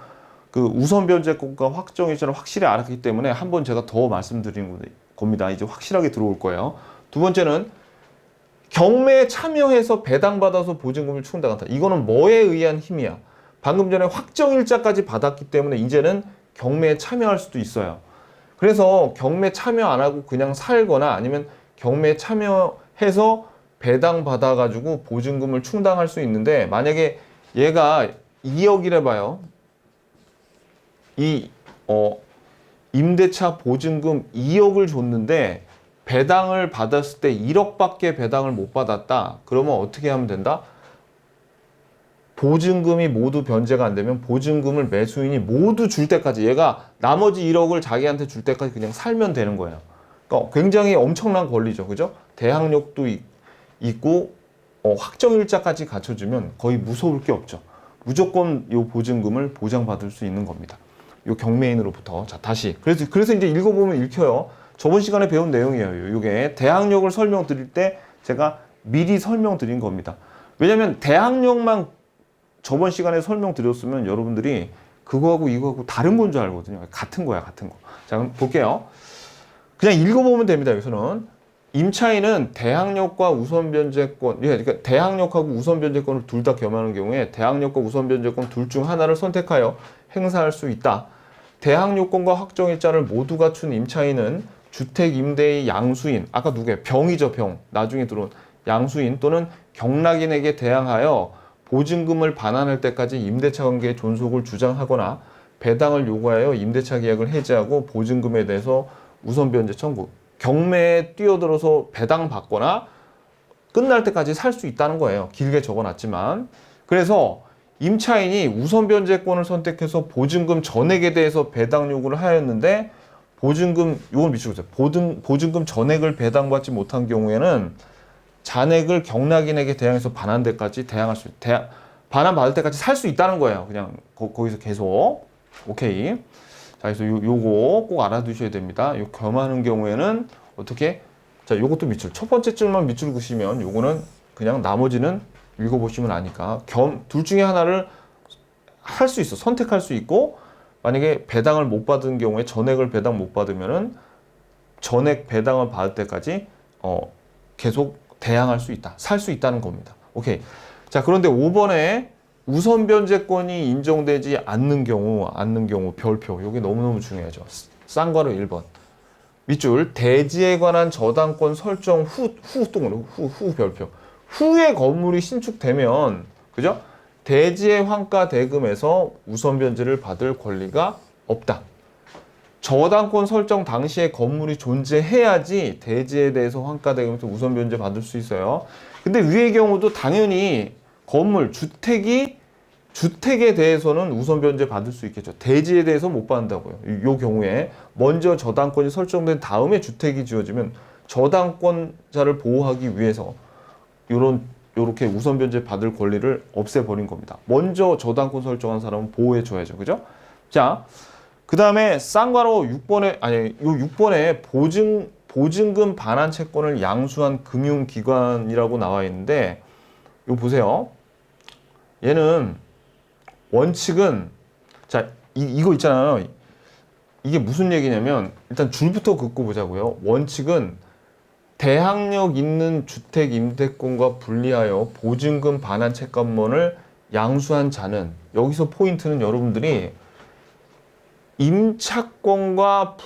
그 우선 변제권과 확정일자를 확실히 알았기 때문에 한번 제가 더 말씀드리는 겁니다. 이제 확실하게 들어올 거예요. 두 번째는 경매에 참여해서 배당받아서 보증금을 충당한다. 이거는 뭐에 의한 힘이야? 방금 전에 확정일자까지 받았기 때문에 이제는 경매에 참여할 수도 있어요. 그래서 경매 참여 안 하고 그냥 살거나 아니면 경매에 참여해서 배당받아가지고 보증금을 충당할 수 있는데 만약에 얘가 2억이래 봐요. 임대차 보증금 2억을 줬는데 배당을 받았을 때 1억밖에 배당을 못 받았다. 그러면 어떻게 하면 된다? 보증금이 모두 변제가 안 되면 보증금을 매수인이 모두 줄 때까지 얘가 나머지 1억을 자기한테 줄 때까지 그냥 살면 되는 거예요. 그러니까 굉장히 엄청난 권리죠. 그죠? 대항력도 있고 확정일자까지 갖춰주면 거의 무서울 게 없죠. 무조건 이 보증금을 보장받을 수 있는 겁니다. 이 경매인으로부터. 자, 다시. 그래서 이제 읽어보면 읽혀요. 저번 시간에 배운 내용이에요. 이게 대항력을 설명드릴 때 제가 미리 설명드린 겁니다. 왜냐면 대항력만 저번 시간에 설명드렸으면 여러분들이 그거하고 이거하고 다른 건 줄 알거든요. 같은 거야, 같은 거. 자, 그럼 볼게요. 그냥 읽어보면 됩니다. 여기서는 임차인은 대항력과 우선 변제권, 그러니까 대항력하고 우선 변제권을 둘 다 겸하는 경우에 대항력과 우선 변제권 둘 중 하나를 선택하여 행사할 수 있다. 대항력권과 확정일자를 모두 갖춘 임차인은 주택 임대의 양수인, 아까 누구예요? 병이죠, 병. 나중에 들어온 양수인 또는 경락인에게 대항하여 보증금을 반환할 때까지 임대차 관계의 존속을 주장하거나 배당을 요구하여 임대차 계약을 해지하고 보증금에 대해서 우선 변제 청구. 경매에 뛰어들어서 배당 받거나 끝날 때까지 살 수 있다는 거예요. 길게 적어놨지만. 그래서 임차인이 우선 변제권을 선택해서 보증금 전액에 대해서 배당 요구를 하였는데 보증금, 요건 미치고 있어요. 보증금 전액을 배당받지 못한 경우에는 잔액을 경락인에게 대항해서 반환대까지 대항할 수, 반환받을 때까지 살 수 있다는 거예요. 그냥 거기서 계속. 오케이. 자, 그래서 요거 꼭 알아두셔야 됩니다. 요 겸하는 경우에는 어떻게? 자, 요것도 밑줄. 첫 번째 줄만 밑줄 그시면 요거는 그냥 나머지는 읽어보시면 아니까. 둘 중에 하나를 할 수 있어. 선택할 수 있고, 만약에 배당을 못 받은 경우에 전액을 배당 못 받으면은 전액 배당을 받을 때까지 계속 대항할 수 있다. 살 수 있다는 겁니다. 오케이. 자, 그런데 5번에 우선 변제권이 인정되지 않는 경우 별표. 이게 너무너무 중요하죠. 쌍괄호 1번. 밑줄 대지에 관한 저당권 설정 후 별표. 후에 건물이 신축되면 그죠? 대지의 환가 대금에서 우선 변제를 받을 권리가 없다. 저당권 설정 당시에 건물이 존재해야지 대지에 대해서 환가 대금에서 우선 변제 받을 수 있어요. 근데 위의 경우도 당연히 건물, 주택에 대해서는 우선 변제 받을 수 있겠죠. 대지에 대해서 못 받는다고요. 이 경우에 먼저 저당권이 설정된 다음에 주택이 지어지면 저당권자를 보호하기 위해서 요렇게 우선 변제 받을 권리를 없애버린 겁니다. 먼저 저당권 설정한 사람은 보호해줘야죠. 그죠? 자, 그 다음에 쌍괄호 6번에, 아니, 요 6번에 보증금 반환 채권을 양수한 금융기관이라고 나와 있는데, 요 보세요. 얘는 원칙은, 자, 이거 있잖아요. 이게 무슨 얘기냐면, 일단 줄부터 긋고 보자고요. 원칙은 대항력 있는 주택 임대권과 분리하여 보증금 반환 채권을 양수한 자는, 여기서 포인트는 여러분들이 임차권과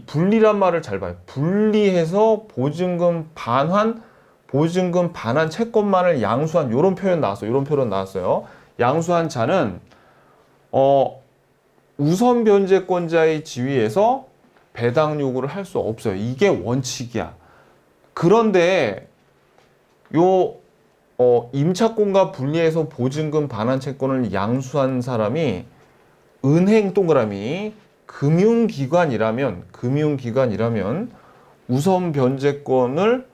분리란 말을 잘 봐요. 분리해서 보증금 반환 채권만을 양수한, 요런 표현 나왔어요. 요런 표현 나왔어요. 양수한 자는 우선 변제권자의 지위에서 배당 요구를 할 수 없어요. 이게 원칙이야. 그런데 요 임차권과 분리해서 보증금 반환 채권을 양수한 사람이 은행 동그라미 금융기관이라면 우선 변제권을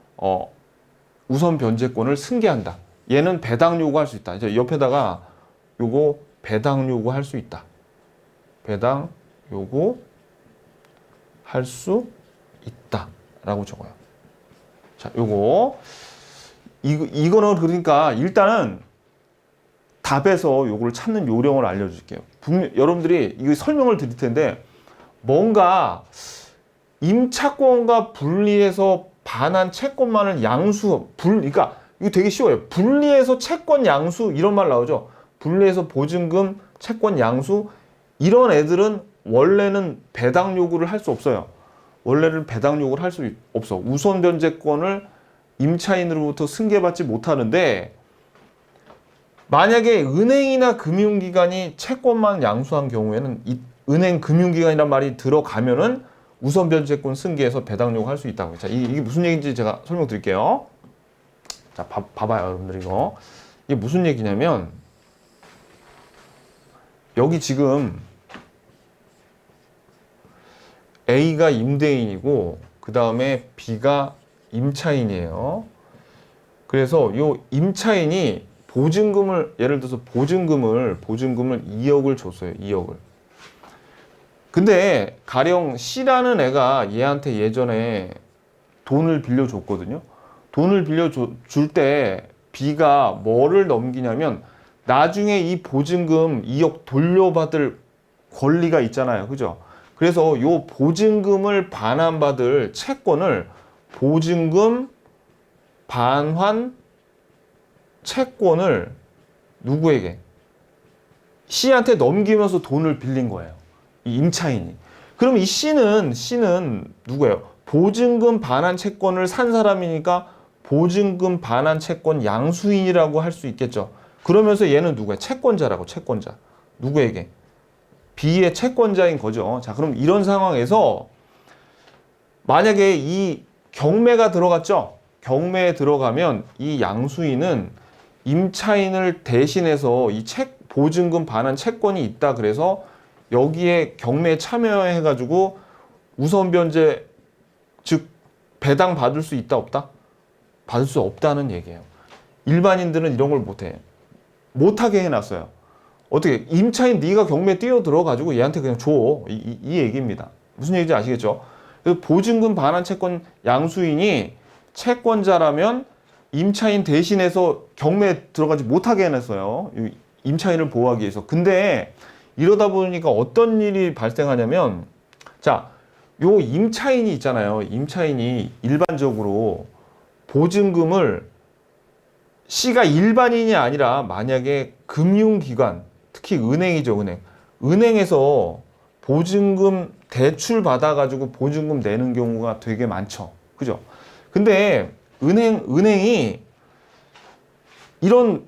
승계한다. 얘는 배당 요구할 수 있다. 이제 옆에다가 요거 배당 요구할 수 있다. 배당 요구할 수 있다라고 적어요. 자, 이거는 그러니까 일단은 답에서 요걸 찾는 요령을 알려줄게요. 여러분들이 이거 설명을 드릴 텐데, 뭔가 임차권과 분리해서 반환 채권만을 그러니까 이거 되게 쉬워요. 분리해서 채권 양수 이런 말 나오죠. 분리해서 보증금 채권 양수, 이런 애들은 원래는 배당 요구를 할 수 없어요. 원래는 배당 요구를 할 수 없어. 우선 변제권을 임차인으로부터 승계받지 못하는데, 만약에 은행이나 금융기관이 채권만 양수한 경우에는 이 은행 금융기관이란 말이 들어가면은 우선 변제권 승계해서 배당 요구할 수 있다고. 자, 이게 무슨 얘기인지 제가 설명드릴게요. 자, 봐봐요, 여러분들 이거. 이게 무슨 얘기냐면, 여기 지금 A가 임대인이고 그 다음에 B가 임차인이에요. 그래서 요 임차인이 보증금을, 예를 들어서 보증금을 2억을 줬어요. 2억을. 근데 가령 C라는 애가 얘한테 예전에 돈을 빌려줬거든요. 돈을 빌려줄 때 B가 뭐를 넘기냐면, 나중에 이 보증금 2억 돌려받을 권리가 있잖아요. 그죠? 그래서 요 보증금을 반환받을 채권을 보증금 반환 채권을 누구에게? C한테 넘기면서 돈을 빌린 거예요. 이 임차인이. 그럼 이 C는 누구예요? 보증금 반환 채권을 산 사람이니까 보증금 반환 채권 양수인이라고 할 수 있겠죠. 그러면서 얘는 누구야? 채권자라고, 채권자. 누구에게? B의 채권자인 거죠. 자, 그럼 이런 상황에서 만약에 이 경매가 들어갔죠? 경매에 들어가면 이 양수인은 임차인을 대신해서 이 보증금 반환 채권이 있다. 그래서 여기에 경매에 참여해가지고 우선 변제, 즉 배당 받을 수 있다, 없다? 받을 수 없다는 얘기예요. 일반인들은 이런 걸 못해. 못하게 해놨어요. 어떻게? 임차인 네가 경매에 뛰어들어가지고 얘한테 그냥 줘. 이 얘기입니다. 무슨 얘기인지 아시겠죠? 그래서 보증금 반환 채권 양수인이 채권자라면 임차인 대신해서 경매에 들어가지 못하게 해놨어요. 임차인을 보호하기 위해서. 근데 이러다 보니까 어떤 일이 발생하냐면, 자, 요 임차인이 있잖아요. 임차인이 일반적으로 보증금을 C가 일반인이 아니라 만약에 금융기관, 특히 은행이죠, 은행. 은행에서 보증금 대출 받아가지고 보증금 내는 경우가 되게 많죠. 그죠? 근데 은행이 이런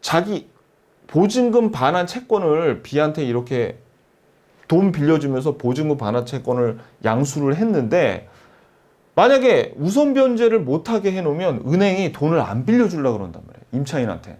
자기 보증금 반환 채권을 B한테 이렇게 돈 빌려주면서 보증금 반환 채권을 양수를 했는데, 만약에 우선 변제를 못하게 해놓으면 은행이 돈을 안 빌려주려고 그런단 말이에요. 임차인한테.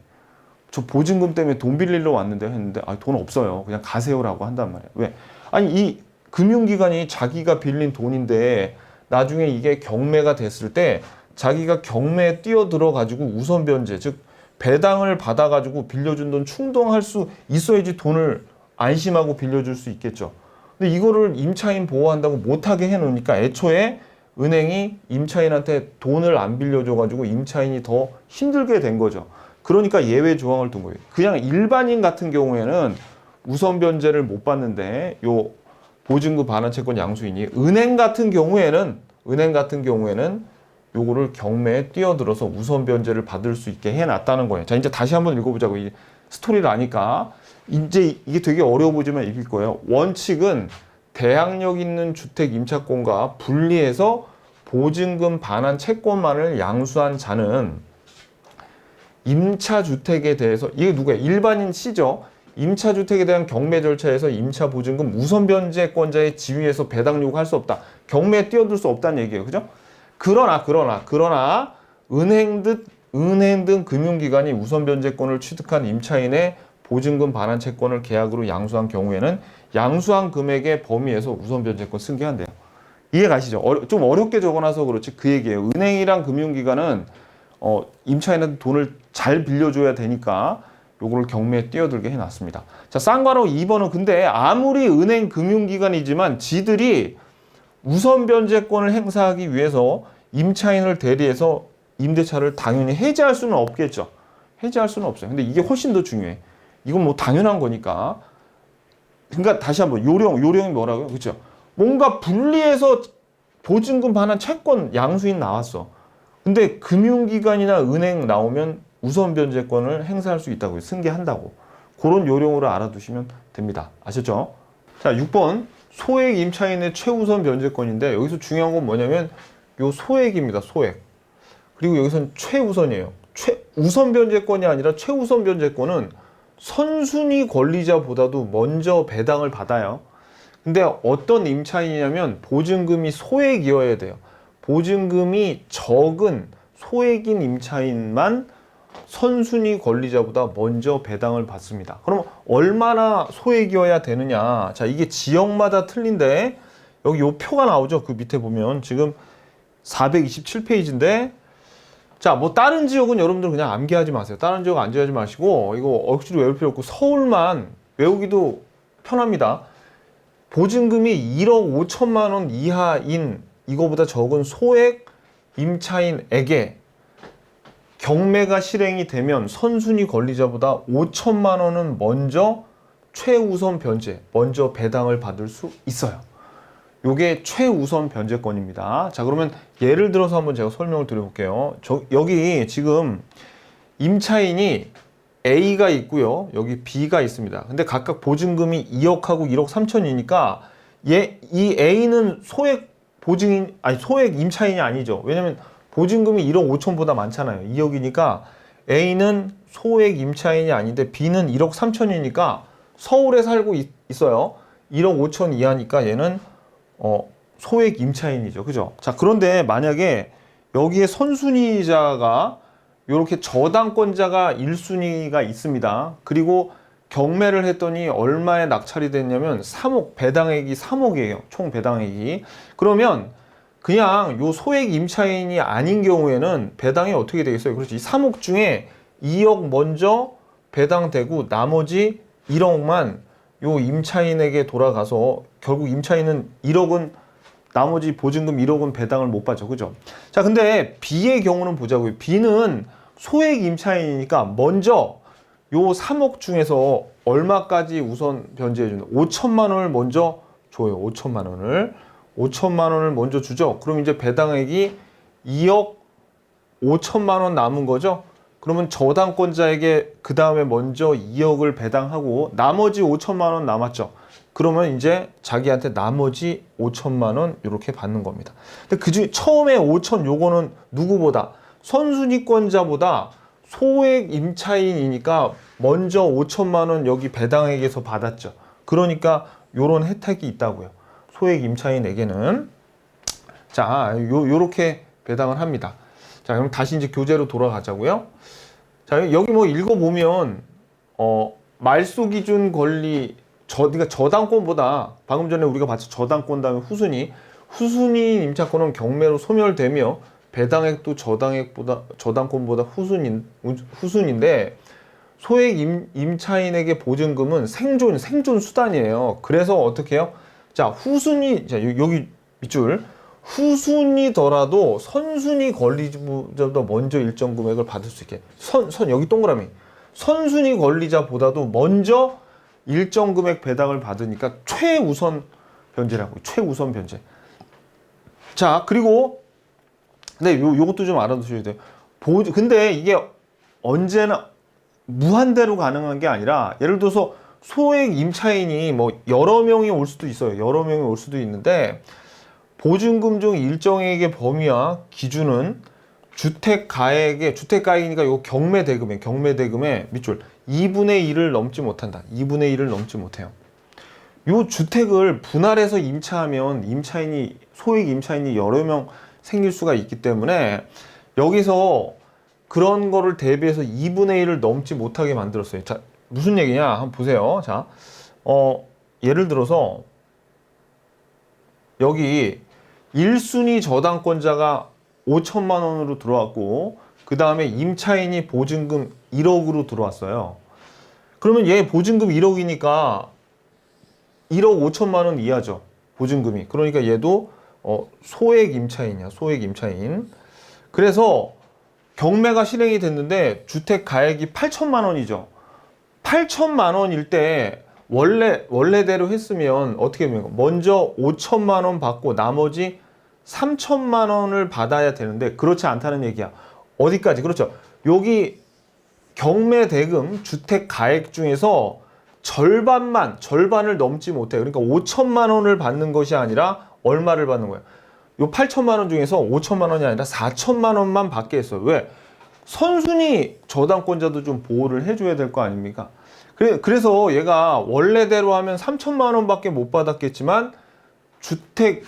저 보증금 때문에 돈 빌리러 왔는데 했는데, 돈 없어요. 그냥 가세요라고 한단 말이에요. 왜? 아니, 이 금융기관이 자기가 빌린 돈인데 나중에 이게 경매가 됐을 때 자기가 경매에 뛰어들어가지고 우선 변제, 즉 배당을 받아가지고 빌려준 돈 충당할 수 있어야지 돈을 안심하고 빌려줄 수 있겠죠. 근데 이거를 임차인 보호한다고 못하게 해놓으니까 애초에 은행이 임차인한테 돈을 안 빌려줘가지고 임차인이 더 힘들게 된 거죠. 그러니까 예외 조항을 둔 거예요. 그냥 일반인 같은 경우에는 우선 변제를 못 받는데 요 보증금 반환 채권 양수인이 은행 같은 경우에는 요거를 경매에 뛰어들어서 우선 변제를 받을 수 있게 해놨다는 거예요. 자, 이제 다시 한번 읽어보자고. 이 스토리를 아니까 이제 이게 되게 어려워 보이지만 읽을 거예요. 원칙은 대항력 있는 주택 임차권과 분리해서 보증금 반환 채권만을 양수한 자는 임차주택에 대해서, 이게 누구야? 일반인 C죠. 임차주택에 대한 경매 절차에서 임차보증금 우선 변제권자의 지위에서 배당 요구할 수 없다. 경매에 뛰어들 수 없다는 얘기예요. 그죠? 그러나 은행 등 금융기관이 우선 변제권을 취득한 임차인의 보증금 반환 채권을 계약으로 양수한 경우에는 양수한 금액의 범위에서 우선 변제권 승계한대요. 이해 가시죠? 좀 어렵게 적어놔서 그렇지 그 얘기예요. 은행이랑 금융기관은 임차인한테 돈을 잘 빌려줘야 되니까 요거를 경매에 뛰어들게 해놨습니다. 자, 쌍괄호 2번은 근데 아무리 은행 금융기관이지만 지들이 우선 변제권을 행사하기 위해서 임차인을 대리해서 임대차를 당연히 해지할 수는 없겠죠. 해지할 수는 없어요. 근데 이게 훨씬 더 중요해. 이건 뭐 당연한 거니까. 그러니까 다시 한번 요령이 뭐라고요? 그렇죠? 뭔가 분리해서 보증금 반환 채권 양수인 나왔어. 근데 금융기관이나 은행 나오면 우선 변제권을 행사할 수 있다고요. 승계한다고. 그런 요령으로 알아두시면 됩니다. 아셨죠? 자, 6번. 소액 임차인의 최우선 변제권인데 여기서 중요한 건 뭐냐면 요 소액입니다. 소액. 그리고 여기서는 최우선이에요. 우선 변제권이 아니라 최우선 변제권은 선순위 권리자보다도 먼저 배당을 받아요. 근데 어떤 임차인이냐면 보증금이 소액이어야 돼요. 보증금이 적은 소액인 임차인만 선순위 권리자보다 먼저 배당을 받습니다. 그럼 얼마나 소액이어야 되느냐? 자, 이게 지역마다 틀린데 여기 요 표가 나오죠. 그 밑에 보면 지금 427페이지인데 자, 뭐 다른 지역은 여러분들 그냥 암기하지 마세요. 다른 지역 암기하지 마시고 이거 억지로 외울 필요 없고 서울만 외우기도 편합니다. 보증금이 1억 5천만 원 이하인 이거보다 적은 소액 임차인에게 경매가 실행이 되면 선순위 권리자보다 5천만 원은 먼저 최우선 변제, 먼저 배당을 받을 수 있어요. 요게 최우선 변제권입니다. 자, 그러면 예를 들어서 한번 제가 설명을 드려볼게요. 여기 지금 임차인이 A가 있고요. 여기 B가 있습니다. 근데 각각 보증금이 2억하고 1억 3천이니까 이 A는 소액 임차인이 아니죠. 왜냐면 보증금이 1억 5천보다 많잖아요. 2억이니까 A는 소액 임차인이 아닌데 B는 1억 3천이니까 서울에 살고 있어요. 1억 5천 이하니까 얘는 소액 임차인이죠. 그죠? 자, 그런데 만약에 여기에 선순위자가 이렇게 저당권자가 1순위가 있습니다. 그리고 경매를 했더니 얼마에 낙찰이 됐냐면 3억, 배당액이 3억이에요. 총 배당액이. 그러면 그냥 요 소액 임차인이 아닌 경우에는 배당이 어떻게 되겠어요? 그렇지. 3억 중에 2억 먼저 배당되고 나머지 1억만 요 임차인에게 돌아가서 결국 임차인은 1억은 나머지 보증금 1억은 배당을 못 받죠. 그죠? 자, 근데 B의 경우는 보자고요. B는 소액 임차인이니까 먼저 요 3억 중에서 얼마까지 우선 변제해 주는 5천만 원을 먼저 줘요. 5천만 원을. 5천만 원을 먼저 주죠. 그럼 이제 배당액이 2억 5천만 원 남은 거죠. 그러면 저당권자에게 그 다음에 먼저 2억을 배당하고 나머지 5천만 원 남았죠. 그러면 이제 자기한테 나머지 5천만 원 이렇게 받는 겁니다. 근데 그중 처음에 5천 요거는 누구보다 선순위권자보다 소액 임차인이니까 먼저 5천만 원 여기 배당액에서 받았죠. 그러니까 요런 혜택이 있다고요. 소액 임차인에게는. 자, 요렇게 배당을 합니다. 자, 그럼 다시 이제 교재로 돌아가자고요. 자, 여기 뭐 읽어보면 말소 기준 권리 그러니까 저당권보다 방금 전에 우리가 봤죠. 저당권 다음에 후순위 임차권은 경매로 소멸되며 배당액도 저당권보다 후순인데 소액 임차인에게 보증금은 생존 수단이에요. 그래서 어떻게 해요? 자, 후순위, 자, 여기 밑줄. 후순위더라도 선순위 권리자보다 먼저 일정 금액을 받을 수 있게. 여기 동그라미. 선순위 권리자보다도 먼저 일정 금액 배당을 받으니까 최우선 변제라고. 최우선 변제. 자, 그리고, 네, 요것도 좀 알아두셔야 돼요. 근데 이게 언제나 무한대로 가능한 게 아니라, 예를 들어서 소액 임차인이 뭐 여러 명이 올 수도 있어요. 여러 명이 올 수도 있는데, 보증금 중 일정액의 범위와 기준은 주택가액이니까 요 경매대금의 밑줄 2분의 1을 넘지 못한다. 2분의 1을 넘지 못해요. 요 주택을 분할해서 임차하면 소액 임차인이 여러 명 생길 수가 있기 때문에 여기서 그런 거를 대비해서 2분의 1을 넘지 못하게 만들었어요. 자, 무슨 얘기냐? 한번 보세요. 자, 예를 들어서 여기 1순위 저당권자가 5천만 원으로 들어왔고 그 다음에 임차인이 보증금 1억으로 들어왔어요. 그러면 얘 보증금 1억이니까 1억 5천만 원 이하죠. 보증금이. 그러니까 얘도 소액 임차인이야. 소액 임차인. 그래서 경매가 실행이 됐는데 주택 가액이 8천만 원이죠. 8천만 원일 때 원래대로 했으면 어떻게 되면 먼저 5천만 원 받고 나머지 3천만 원을 받아야 되는데 그렇지 않다는 얘기야. 어디까지? 그렇죠. 여기 경매 대금 주택 가액 중에서 절반을 넘지 못해. 그러니까 5천만 원을 받는 것이 아니라 얼마를 받는 거야? 요 8천만 원 중에서 5천만 원이 아니라 4천만 원만 받게 했어요. 왜? 선순위 저당권자도 좀 보호를 해줘야 될 거 아닙니까? 그래서 얘가 원래대로 하면 3천만 원밖에 못 받았겠지만 주택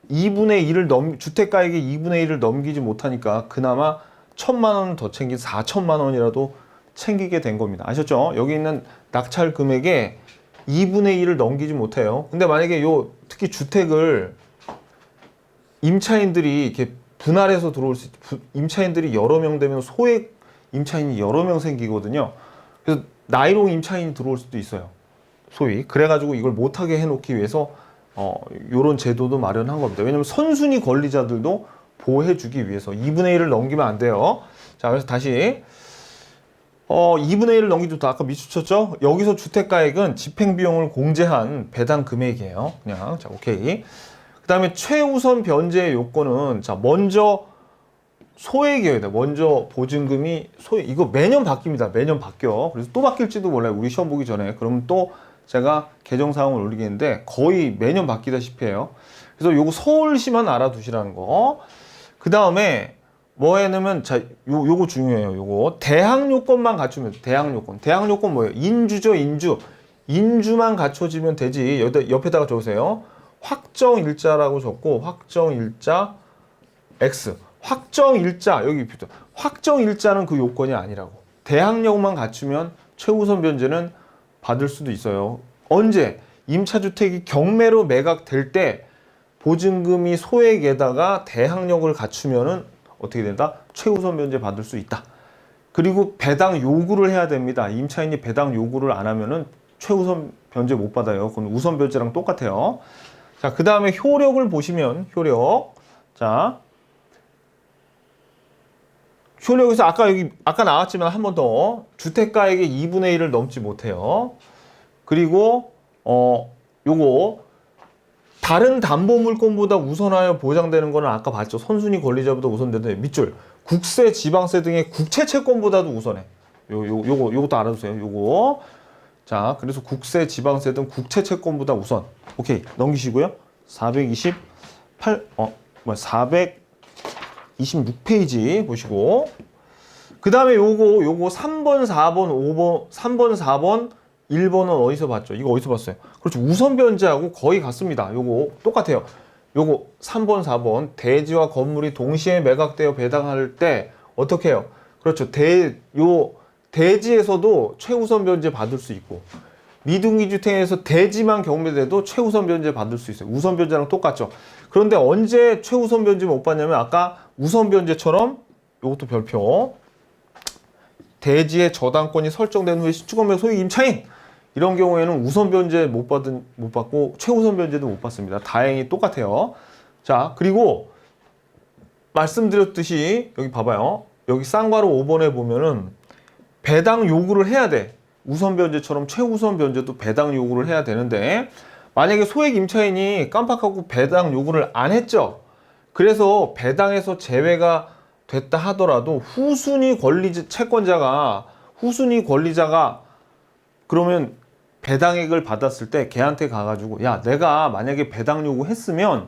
가액의 2분의 1을 넘기지 못하니까 그나마 1천만 원 더 챙긴 4천만 원이라도 챙기게 된 겁니다. 아셨죠? 여기 있는 낙찰 금액의 2분의 1을 넘기지 못해요. 근데 만약에 특히 주택을 임차인들이 이렇게 분할해서 들어올 수 임차인들이 여러 명 되면 소액 임차인이 여러 명 생기거든요. 그래서 나이롱 임차인이 들어올 수도 있어요. 소위. 그래가지고 이걸 못하게 해놓기 위해서 요런 제도도 마련한 겁니다. 왜냐면 선순위 권리자들도 보호해주기 위해서 2분의 1을 넘기면 안 돼요. 자, 그래서 다시 2분의 1을 넘기도 아까 미수쳤죠? 여기서 주택가액은 집행비용을 공제한 배당 금액이에요. 그냥 자, 오케이. 그 다음에 최우선 변제의 요건은 자, 먼저 소액이어야 돼. 먼저 보증금이 이거 매년 바뀝니다. 매년 바뀌어. 그래서 또 바뀔지도 몰라요. 우리 시험 보기 전에. 그러면 또 제가 개정사항을 올리겠는데 거의 매년 바뀌다시피 해요. 그래서 요거 서울시만 알아두시라는 거. 그 다음에 뭐에 넣으면 자, 요거 중요해요. 요거 대항 요건만 갖추면 대항 요건 뭐예요? 인주죠, 인주. 인주만 갖춰지면 되지. 옆에다가 적으세요. 확정일자라고 적고 확정일자 X. 확정일자 여기 확정일자는 그 요건이 아니라고. 대항력만 갖추면 최우선 변제는 받을 수도 있어요. 언제? 임차주택이 경매로 매각될 때 보증금이 소액에다가 대항력을 갖추면은 어떻게 된다? 최우선 변제 받을 수 있다. 그리고 배당 요구를 해야 됩니다. 임차인이 배당 요구를 안 하면은 최우선 변제 못 받아요. 그건 우선 변제랑 똑같아요. 자, 그 다음에 효력을 보시면 효력. 자, 효력에서 아까 나왔지만 한 번 더 주택가액의 2분의 1을 넘지 못해요. 그리고 요거 다른 담보물권보다 우선하여 보장되는 거는 아까 봤죠. 선순위 권리자보다 우선되는데 밑줄 국세, 지방세 등의 국채 채권보다도 우선해. 요것도 알아두세요. 요거. 자, 그래서 국세, 지방세 등 국채 채권보다 우선. 오케이. 넘기시고요. 426페이지 보시고. 그 다음에 요거 3번, 4번, 5번, 3번, 4번, 1번은 어디서 봤죠? 이거 어디서 봤어요? 그렇죠. 우선 변제하고 거의 같습니다. 요거 똑같아요. 요거 3번, 4번 대지와 건물이 동시에 매각되어 배당할 때 어떻게 해요? 그렇죠. 대지에서도 최우선 변제 받을 수 있고 미등기 주택에서 대지만 경매돼도 최우선 변제 받을 수 있어요. 우선 변제랑 똑같죠. 그런데 언제 최우선 변제 못 받냐면 아까 우선 변제처럼 요것도 별표 대지의 저당권이 설정된 후에 시추건매 소유 임차인 이런 경우에는 우선 변제 못 받고 최우선 변제도 못 받습니다. 다행히 똑같아요. 자, 그리고 말씀드렸듯이 여기 봐봐요. 여기 쌍괄호 5번에 보면은 배당 요구를 해야 돼. 우선 변제처럼 최우선 변제도 배당 요구를 해야 되는데 만약에 소액 임차인이 깜빡하고 배당 요구를 안 했죠. 그래서 배당에서 제외가 됐다 하더라도 후순위 권리자가 그러면 배당액을 받았을 때 걔한테 가가지고 야, 내가 만약에 배당 요구했으면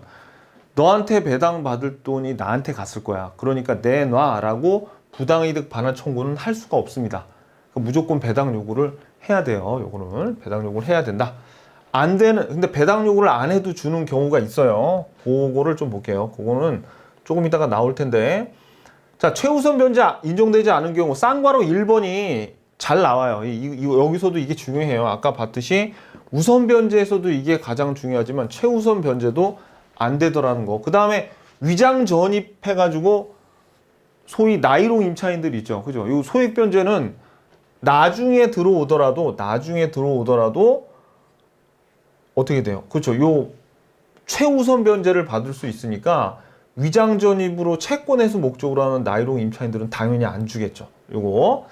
너한테 배당 받을 돈이 나한테 갔을 거야. 그러니까 내놔라고 부당이득 반환 청구는 할 수가 없습니다. 무조건 배당 요구를 해야 돼요. 요거는 배당 요구를 해야 된다. 안 되는, 근데 배당 요구를 안 해도 주는 경우가 있어요. 그거를 좀 볼게요. 그거는 조금 이따가 나올 텐데. 자, 최우선 변제 인정되지 않은 경우 쌍괄호 1번이 잘 나와요. 여기서도 이게 중요해요. 아까 봤듯이 우선 변제에서도 이게 가장 중요하지만 최우선 변제도 안 되더라는 거. 그 다음에 위장 전입해가지고 소위 나이롱 임차인들 있죠. 그죠? 이 소액 변제는 나중에 들어오더라도 어떻게 돼요? 그렇죠. 요 최우선 변제를 받을 수 있으니까 위장 전입으로 채권 회수 목적으로 하는 나이롱 임차인들은 당연히 안 주겠죠. 요거.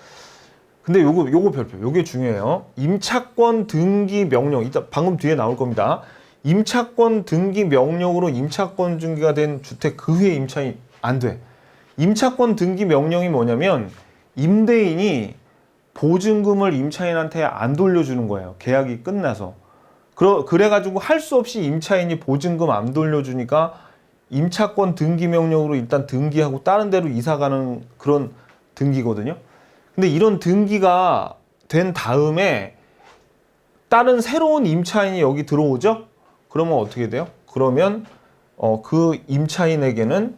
근데 요거 별표. 요게 중요해요. 임차권 등기 명령. 이따 방금 뒤에 나올 겁니다. 임차권 등기 명령으로 임차권 등기가 된 주택 그 후에 임차인 안 돼. 임차권 등기 명령이 뭐냐면 임대인이 보증금을 임차인한테 안 돌려주는 거예요. 계약이 끝나서. 그래가지고 할 수 없이 임차인이 보증금 안 돌려주니까 임차권 등기 명령으로 일단 등기하고 다른 데로 이사 가는 그런 등기거든요. 근데 이런 등기가 된 다음에 다른 새로운 임차인이 여기 들어오죠? 그러면 어떻게 돼요? 그러면 그 임차인에게는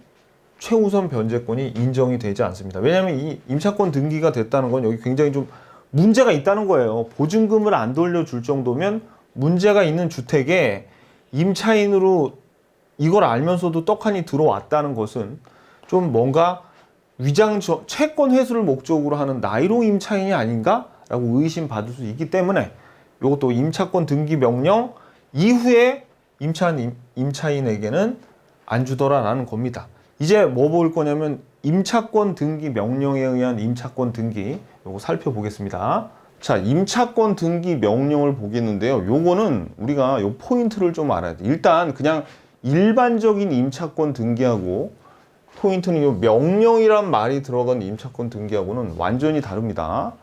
최우선 변제권이 인정이 되지 않습니다. 왜냐하면 이 임차권 등기가 됐다는 건 여기 굉장히 좀 문제가 있다는 거예요. 보증금을 안 돌려줄 정도면 문제가 있는 주택에 임차인으로 이걸 알면서도 떡하니 들어왔다는 것은 좀 뭔가 채권 회수를 목적으로 하는 나이롱 임차인이 아닌가? 라고 의심받을 수 있기 때문에 이것도 임차권 등기 명령 이후에 임차인에게는 안 주더라라는 겁니다. 이제 뭐 볼 거냐면 임차권 등기 명령에 의한 임차권 등기 요거 살펴보겠습니다. 자, 임차권 등기 명령을 보겠는데요. 요거는 우리가 요 포인트를 좀 알아야 돼. 일단 그냥 일반적인 임차권 등기하고 포인트는 요 명령이란 말이 들어간 임차권 등기하고는 완전히 다릅니다.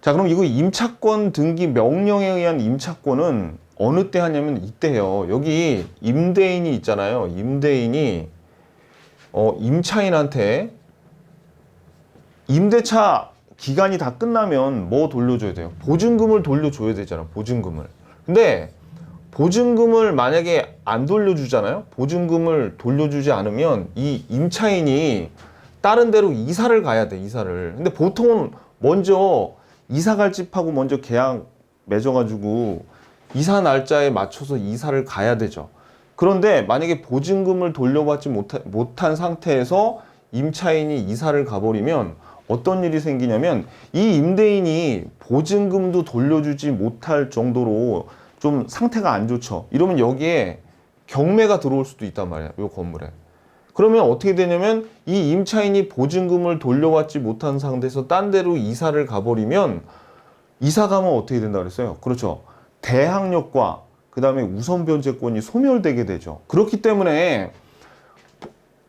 자, 그럼 이거 임차권 등기 명령에 의한 임차권은 어느 때 하냐면 이때요. 여기 임대인이 있잖아요. 임대인이 임차인한테 임대차 기간이 다 끝나면 뭐 돌려줘야 돼요? 보증금을 돌려줘야 되잖아. 보증금을. 근데 보증금을 만약에 안 돌려주잖아요. 보증금을 돌려주지 않으면 이 임차인이 다른 데로 이사를 가야 돼. 이사를. 근데 보통은 먼저 이사 갈 집하고 먼저 계약 맺어가지고 이사 날짜에 맞춰서 이사를 가야 되죠. 그런데 만약에 보증금을 돌려받지 못한 상태에서 임차인이 이사를 가버리면 어떤 일이 생기냐면 이 임대인이 보증금도 돌려주지 못할 정도로 좀 상태가 안 좋죠. 이러면 여기에 경매가 들어올 수도 있단 말이야. 이 건물에. 그러면 어떻게 되냐면 이 임차인이 보증금을 돌려받지 못한 상태에서 딴 데로 이사를 가버리면 이사 가면 어떻게 된다 그랬어요? 그렇죠. 대항력과 그 다음에 우선 변제권이 소멸되게 되죠. 그렇기 때문에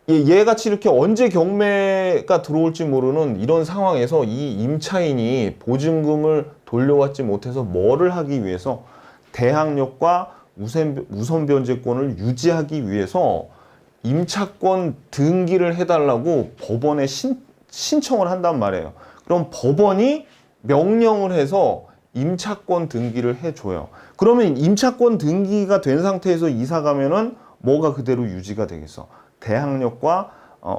얘같이 이렇게 언제 경매가 들어올지 모르는 이런 상황에서 이 임차인이 보증금을 돌려받지 못해서 뭐를 하기 위해서 대항력과 우선 변제권을 유지하기 위해서 임차권 등기를 해달라고 법원에 신청을 한단 말이에요. 그럼 법원이 명령을 해서 임차권 등기를 해줘요. 그러면 임차권 등기가 된 상태에서 이사 가면은 뭐가 그대로 유지가 되겠어? 대항력과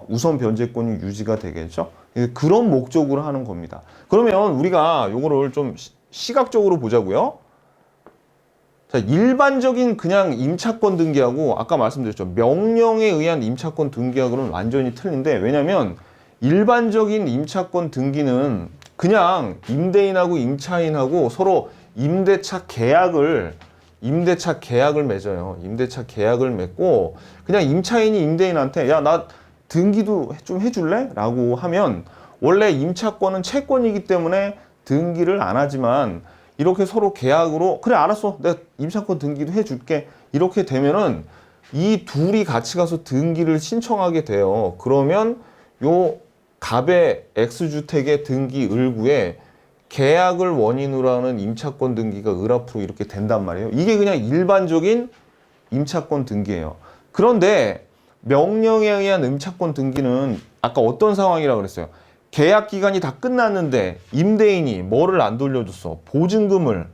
우선 변제권이 유지가 되겠죠. 그런 목적으로 하는 겁니다. 그러면 우리가 요거를 좀 시각적으로 보자고요. 자, 일반적인 그냥 임차권 등기하고 아까 말씀드렸죠. 명령에 의한 임차권 등기하고는 완전히 틀린데, 왜냐면 일반적인 임차권 등기는 그냥 임대인하고 임차인하고 서로 임대차 계약을 맺어요. 임대차 계약을 맺고 그냥 임차인이 임대인한테 야, 나 등기도 좀 해줄래? 라고 하면 원래 임차권은 채권이기 때문에 등기를 안 하지만 이렇게 서로 계약으로 그래 알았어 내가 임차권 등기도 해줄게 이렇게 되면은 이 둘이 같이 가서 등기를 신청하게 돼요. 그러면 요 갑의 X주택의 등기 을구에 계약을 원인으로 하는 임차권 등기가 을 앞으로 이렇게 된단 말이에요. 이게 그냥 일반적인 임차권 등기예요. 그런데 명령에 의한 임차권 등기는 아까 어떤 상황이라고 그랬어요? 계약 기간이 다 끝났는데 임대인이 뭐를 안 돌려줬어? 보증금을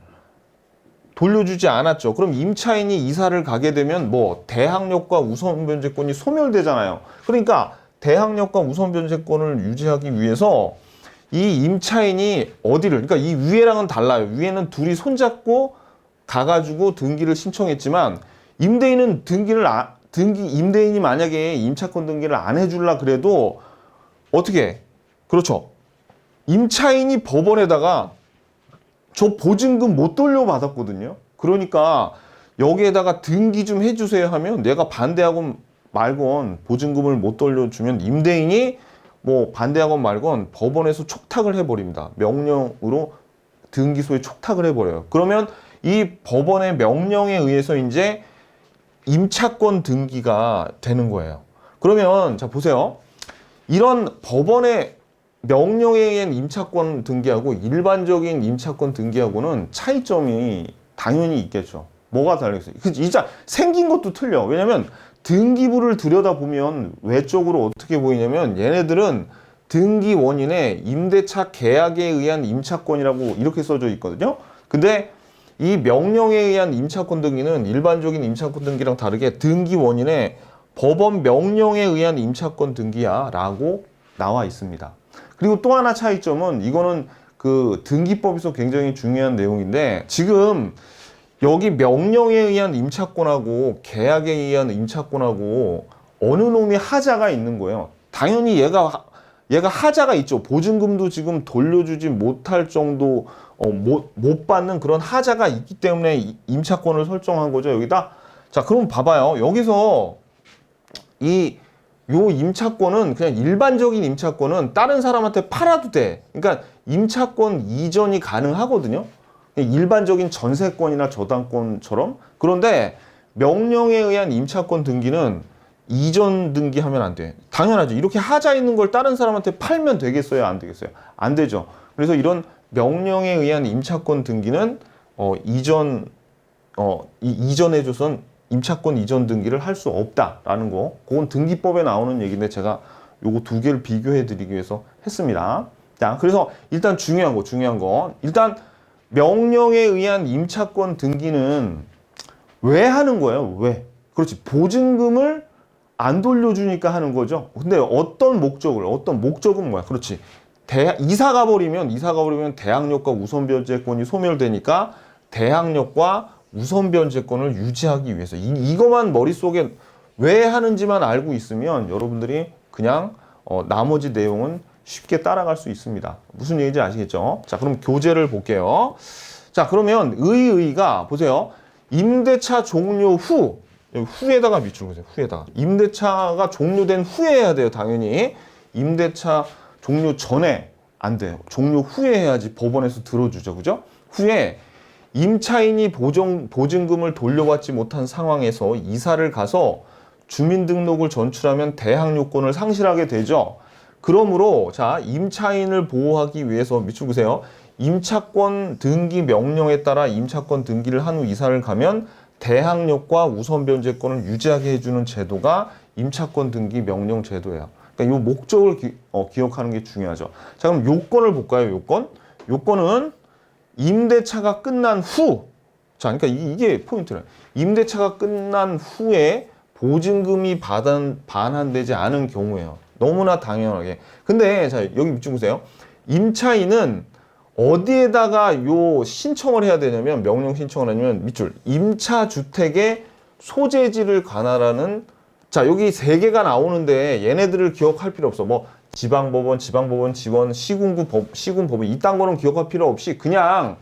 돌려주지 않았죠. 그럼 임차인이 이사를 가게 되면 뭐 대항력과 우선변제권이 소멸되잖아요. 그러니까 대항력과 우선변제권을 유지하기 위해서 이 임차인이 어디를 그러니까 이 위에랑은 달라요. 위에는 둘이 손잡고 가가지고 등기를 신청했지만 임대인은 임대인이 만약에 임차권 등기를 안 해줄라 그래도 어떻게 그렇죠. 임차인이 법원에다가 저 보증금 못 돌려받았거든요. 그러니까 여기에다가 등기 좀 해주세요 하면 내가 반대하건 말건 보증금을 못 돌려주면 임대인이 뭐 반대하건 말건 법원에서 촉탁을 해버립니다. 명령으로 등기소에 촉탁을 해버려요. 그러면 이 법원의 명령에 의해서 이제 임차권 등기가 되는 거예요. 그러면 자 보세요. 이런 법원의 명령에 의한 임차권 등기하고 일반적인 임차권 등기하고는 차이점이 당연히 있겠죠. 뭐가 다르겠어요? 진짜 생긴 것도 틀려. 왜냐면 등기부를 들여다보면 외적으로 어떻게 보이냐면 얘네들은 등기 원인에 임대차 계약에 의한 임차권이라고 이렇게 써져 있거든요. 근데 이 명령에 의한 임차권 등기는 일반적인 임차권 등기랑 다르게 등기 원인에 법원 명령에 의한 임차권 등기야 라고 나와 있습니다. 그리고 또 하나 차이점은 이거는 그 등기법에서 굉장히 중요한 내용인데 지금 여기 명령에 의한 임차권하고 계약에 의한 임차권하고 어느 놈이 하자가 있는 거예요. 당연히 얘가 하자가 있죠. 보증금도 지금 돌려주지 못할 정도 못 받는 그런 하자가 있기 때문에 임차권을 설정한 거죠. 여기다. 자, 그럼 봐봐요. 여기서 요 임차권은 그냥 일반적인 임차권은 다른 사람한테 팔아도 돼. 그러니까 임차권 이전이 가능하거든요. 일반적인 전세권이나 저당권처럼. 그런데 명령에 의한 임차권 등기는 이전 등기하면 안 돼. 당연하죠. 이렇게 하자 있는 걸 다른 사람한테 팔면 되겠어요? 안 되겠어요? 안 되죠. 그래서 이런 명령에 의한 임차권 등기는 이전해줘선 임차권 이전 등기를 할 수 없다라는 거. 그건 등기법에 나오는 얘기인데 제가 요거 두 개를 비교해 드리기 위해서 했습니다. 자, 그래서 일단 중요한 거. 일단 명령에 의한 임차권 등기는 왜 하는 거예요? 왜? 그렇지. 보증금을 안 돌려주니까 하는 거죠. 근데 어떤 목적은 뭐야? 그렇지. 이사가 버리면 대항력과 우선변제권이 소멸되니까 대항력과 우선변제권을 유지하기 위해서 이것만 머릿속에 왜 하는지만 알고 있으면 여러분들이 그냥 나머지 내용은 쉽게 따라갈 수 있습니다. 무슨 얘기인지 아시겠죠? 자, 그럼 교재를 볼게요. 자, 그러면 의의가 보세요. 임대차 종료 후에다가 밑줄 그으세요. 후에다가 임대차가 종료된 후에 해야 돼요. 당연히 임대차 종료 전에 안 돼요. 종료 후에 해야지 법원에서 들어주죠. 그죠? 후에 임차인이 보증금을 돌려받지 못한 상황에서 이사를 가서 주민등록을 전출하면 대항요건을 상실하게 되죠. 그러므로 자 임차인을 보호하기 위해서 밑줄 그으세요. 임차권 등기 명령에 따라 임차권 등기를 한 후 이사를 가면 대항력과 우선변제권을 유지하게 해주는 제도가 임차권 등기 명령 제도예요. 그러니까 이 목적을 기억하는 게 중요하죠. 자, 그럼 요건을 볼까요? 요건은 임대차가 끝난 후, 자, 그러니까 이게 포인트예요. 임대차가 끝난 후에 보증금이 반환되지 않은 경우예요. 너무나 당연하게. 근데 자, 여기 밑줄 그으세요. 임차인은 어디에다가 요 신청을 해야 되냐면 명령 신청을 하냐면 밑줄 임차주택의 소재지를 관할하는 자 여기 세 개가 나오는데 얘네들을 기억할 필요 없어. 뭐 지방법원, 지방법원, 지원, 시군법원 이딴 거는 기억할 필요 없이 그냥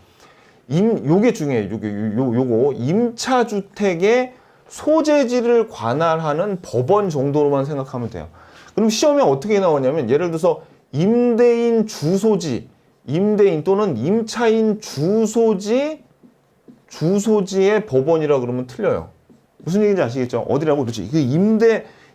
요게 중요해요. 요거 임차주택의 소재지를 관할하는 법원 정도로만 생각하면 돼요. 그럼 시험에 어떻게 나오냐면 예를 들어서 임대인 주소지, 임대인 또는 임차인 주소지의 법원이라 그러면 틀려요. 무슨 얘기인지 아시겠죠? 어디라고? 그렇지. 그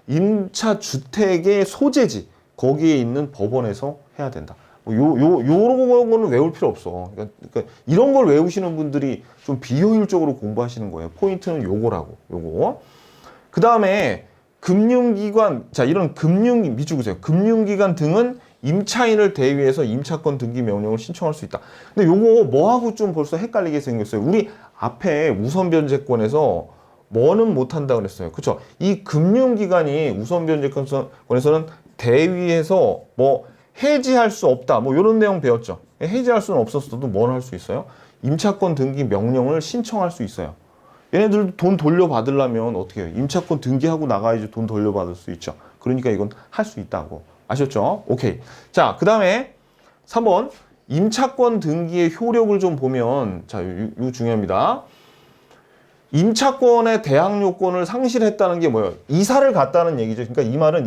임차주택의 소재지, 거기에 있는 법원에서 해야 된다. 요런 거는 외울 필요 없어. 그러니까 이런 걸 외우시는 분들이 좀 비효율적으로 공부하시는 거예요. 포인트는 요거라고, 요거. 그 다음에 금융기관, 자, 이런 밑줄 그세요. 금융기관 등은 임차인을 대위해서 임차권 등기 명령을 신청할 수 있다. 근데 요거 뭐하고 좀 벌써 헷갈리게 생겼어요. 우리 앞에 우선변제권에서 뭐는 못한다 그랬어요. 그쵸? 이 금융기관이 우선변제권에서는 대위해서 뭐 해지할 수 없다. 뭐 이런 내용 배웠죠. 해지할 수는 없었어도 뭘 할 수 있어요? 임차권 등기 명령을 신청할 수 있어요. 얘네들 돈 돌려받으려면 어떻게 해요? 임차권 등기하고 나가야지 돈 돌려받을 수 있죠. 그러니까 이건 할 수 있다고. 아셨죠? 오케이. 자, 그 다음에 3번. 임차권 등기의 효력을 좀 보면, 자, 요 중요합니다. 임차권의 대항 요건을 상실했다는 게 뭐예요? 이사를 갔다는 얘기죠. 그러니까 이 말은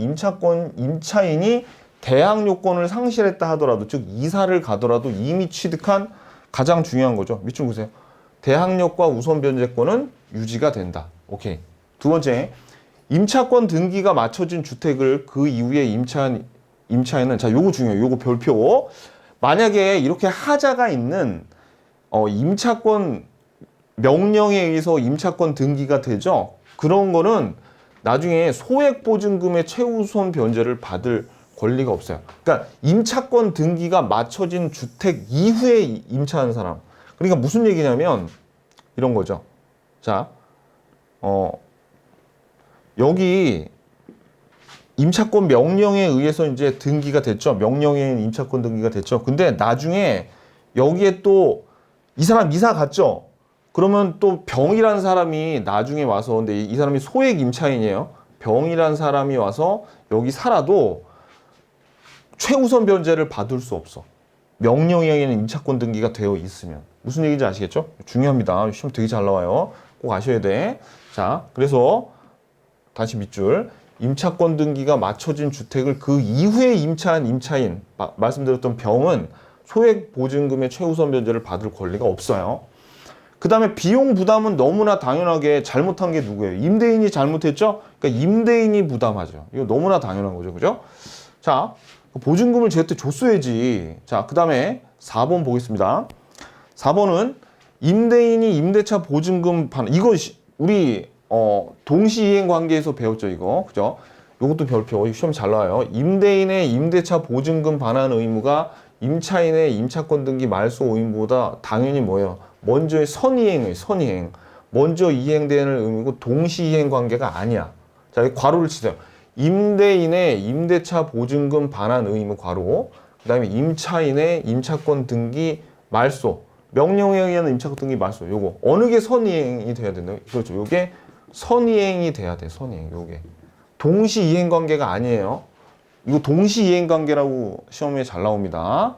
임차인이 대항 요건을 상실했다 하더라도, 즉 이사를 가더라도 이미 취득한 가장 중요한 거죠. 밑줄 보세요. 대항력과 우선 변제권은 유지가 된다. 오케이. 두 번째, 임차권 등기가 맞춰진 주택을 그 이후에 임차인은, 자, 요거 중요해요. 요거 별표. 만약에 이렇게 하자가 있는 임차권 명령에 의해서 임차권 등기가 되죠. 그런 거는 나중에 소액보증금의 최우선 변제를 받을 권리가 없어요. 그러니까 임차권 등기가 맞춰진 주택 이후에 임차한 사람. 그러니까 무슨 얘기냐면 이런 거죠. 자, 여기 임차권 명령에 의해서 이제 등기가 됐죠. 명령에 의한 임차권 등기가 됐죠. 근데 나중에 여기에 또 이 사람 이사 갔죠. 그러면 또 병이란 사람이 나중에 와서, 근데 이 사람이 소액 임차인이에요. 병이란 사람이 와서 여기 살아도 최우선 변제를 받을 수 없어. 명령에 의한 임차권 등기가 되어 있으면. 무슨 얘기인지 아시겠죠? 중요합니다. 시험 되게 잘 나와요. 꼭 아셔야 돼. 자, 그래서 다시 밑줄. 임차권 등기가 맞춰진 주택을 그 이후에 임차한 임차인, 말씀드렸던 병은 소액 보증금의 최우선 변제를 받을 권리가 없어요. 그 다음에 비용 부담은 너무나 당연하게 잘못한 게 누구예요? 임대인이 잘못했죠? 그러니까 임대인이 부담하죠. 이거 너무나 당연한 거죠. 그죠? 자, 보증금을 제때 줬어야지. 자, 그 다음에 4번 보겠습니다. 4번은 임대인이 임대차 보증금 이거 우리 동시이행 관계에서 배웠죠, 이거. 그죠? 요것도 별표. 시험 잘 나와요. 임대인의 임대차 보증금 반환 의무가 임차인의 임차권 등기 말소 의무보다 당연히 뭐예요? 먼저의 선이행의 선이행. 먼저 이행되는 의무고 동시이행 관계가 아니야. 자, 여기 괄호를 치세요. 임대인의 임대차 보증금 반환 의무 괄호. 그 다음에 임차인의 임차권 등기 말소. 명령에 의한 임차권 등기 말소. 요거. 어느 게 선이행이 돼야 된다? 그렇죠. 요게 선이행이 돼야 돼. 선이행. 요게. 동시이행 관계가 아니에요. 이거 동시이행 관계라고 시험에 잘 나옵니다.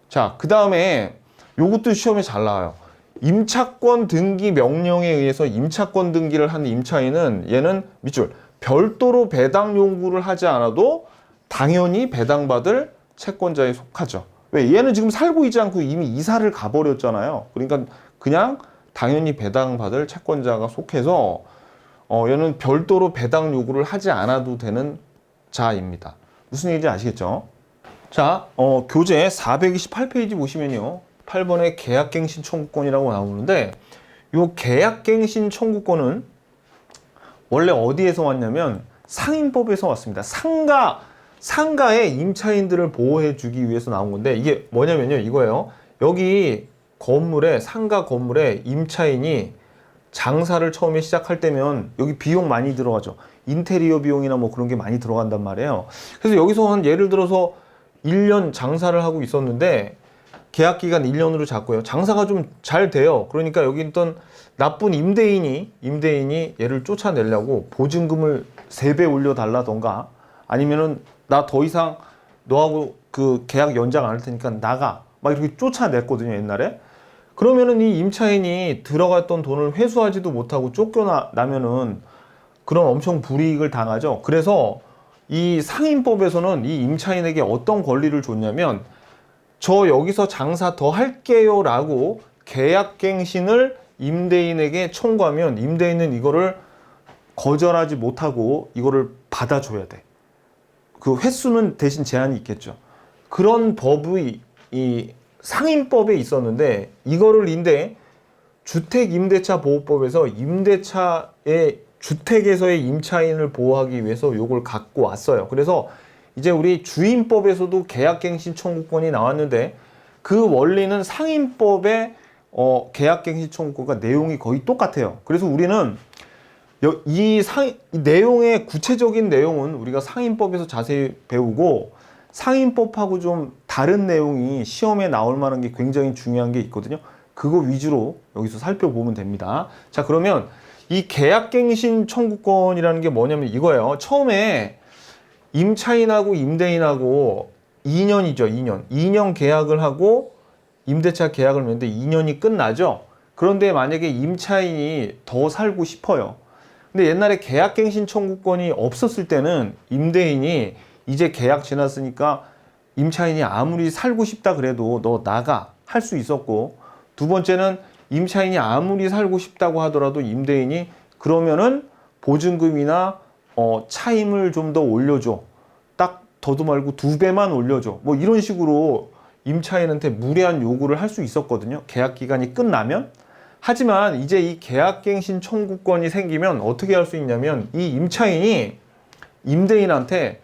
자, 그 다음에 요것도 시험에 잘 나와요. 임차권 등기 명령에 의해서 임차권 등기를 한 임차인은 얘는 밑줄 별도로 배당 요구를 하지 않아도 당연히 배당받을 채권자에 속하죠. 왜? 얘는 지금 살고 있지 않고 이미 이사를 가버렸잖아요. 그러니까 그냥 당연히 배당받을 채권자가 속해서 얘는 별도로 배당 요구를 하지 않아도 되는 자입니다. 무슨 얘기인지 아시겠죠? 자, 교재 428페이지 보시면요. 8번에 계약갱신 청구권이라고 나오는데 이 계약갱신 청구권은 원래 어디에서 왔냐면 상인법에서 왔습니다. 상가의 임차인들을 보호해 주기 위해서 나온 건데 이게 뭐냐면요. 이거예요. 여기 상가 건물에 임차인이 장사를 처음에 시작할 때면 여기 비용 많이 들어가죠. 인테리어 비용이나 뭐 그런 게 많이 들어간단 말이에요. 그래서 여기서 한 예를 들어서 1년 장사를 하고 있었는데 계약 기간 1년으로 잡고요. 장사가 좀 잘 돼요. 그러니까 여기 있던 나쁜 임대인이 얘를 쫓아내려고 보증금을 3배 올려달라던가 아니면은 나 더 이상 너하고 그 계약 연장 안 할 테니까 나가. 막 이렇게 쫓아냈거든요, 옛날에. 그러면은 이 임차인이 들어갔던 돈을 회수하지도 못하고 쫓겨나면은 그런 엄청 불이익을 당하죠. 그래서 이 상인법에서는 이 임차인에게 어떤 권리를 줬냐면, 저 여기서 장사 더 할게요 라고 계약갱신을 임대인에게 청구하면 임대인은 이거를 거절하지 못하고 이거를 받아줘야 돼. 그 횟수는 대신 제한이 있겠죠. 그런 법이 이 상인법에 있었는데, 이거를 주택임대차보호법에서 임대차의 주택에서의 임차인을 보호하기 위해서 요걸 갖고 왔어요. 그래서 이제 우리 주임법에서도 계약갱신 청구권이 나왔는데, 그 원리는 상인법의 계약갱신 청구권과 내용이 거의 똑같아요. 그래서 우리는 이 내용의 구체적인 내용은 우리가 상인법에서 자세히 배우고, 상인법하고 좀 다른 내용이 시험에 나올 만한 게 굉장히 중요한 게 있거든요. 그거 위주로 여기서 살펴보면 됩니다. 자, 그러면 이 계약갱신 청구권이라는 게 뭐냐면 이거예요. 처음에 임차인하고 임대인하고 2년이죠. 2년 계약을 하고 임대차 계약을 맺는데 2년이 끝나죠. 그런데 만약에 임차인이 더 살고 싶어요. 근데 옛날에 계약갱신 청구권이 없었을 때는 임대인이 이제 계약 지났으니까 임차인이 아무리 살고 싶다 그래도 너 나가 할 수 있었고, 두 번째는 임차인이 아무리 살고 싶다고 하더라도 임대인이 그러면은 보증금이나 차임을 좀 더 올려줘, 딱 더도 말고 2배만 올려줘, 뭐 이런 식으로 임차인한테 무리한 요구를 할 수 있었거든요. 계약 기간이 끝나면. 하지만 이제 이 계약갱신 청구권이 생기면 어떻게 할 수 있냐면, 이 임차인이 임대인한테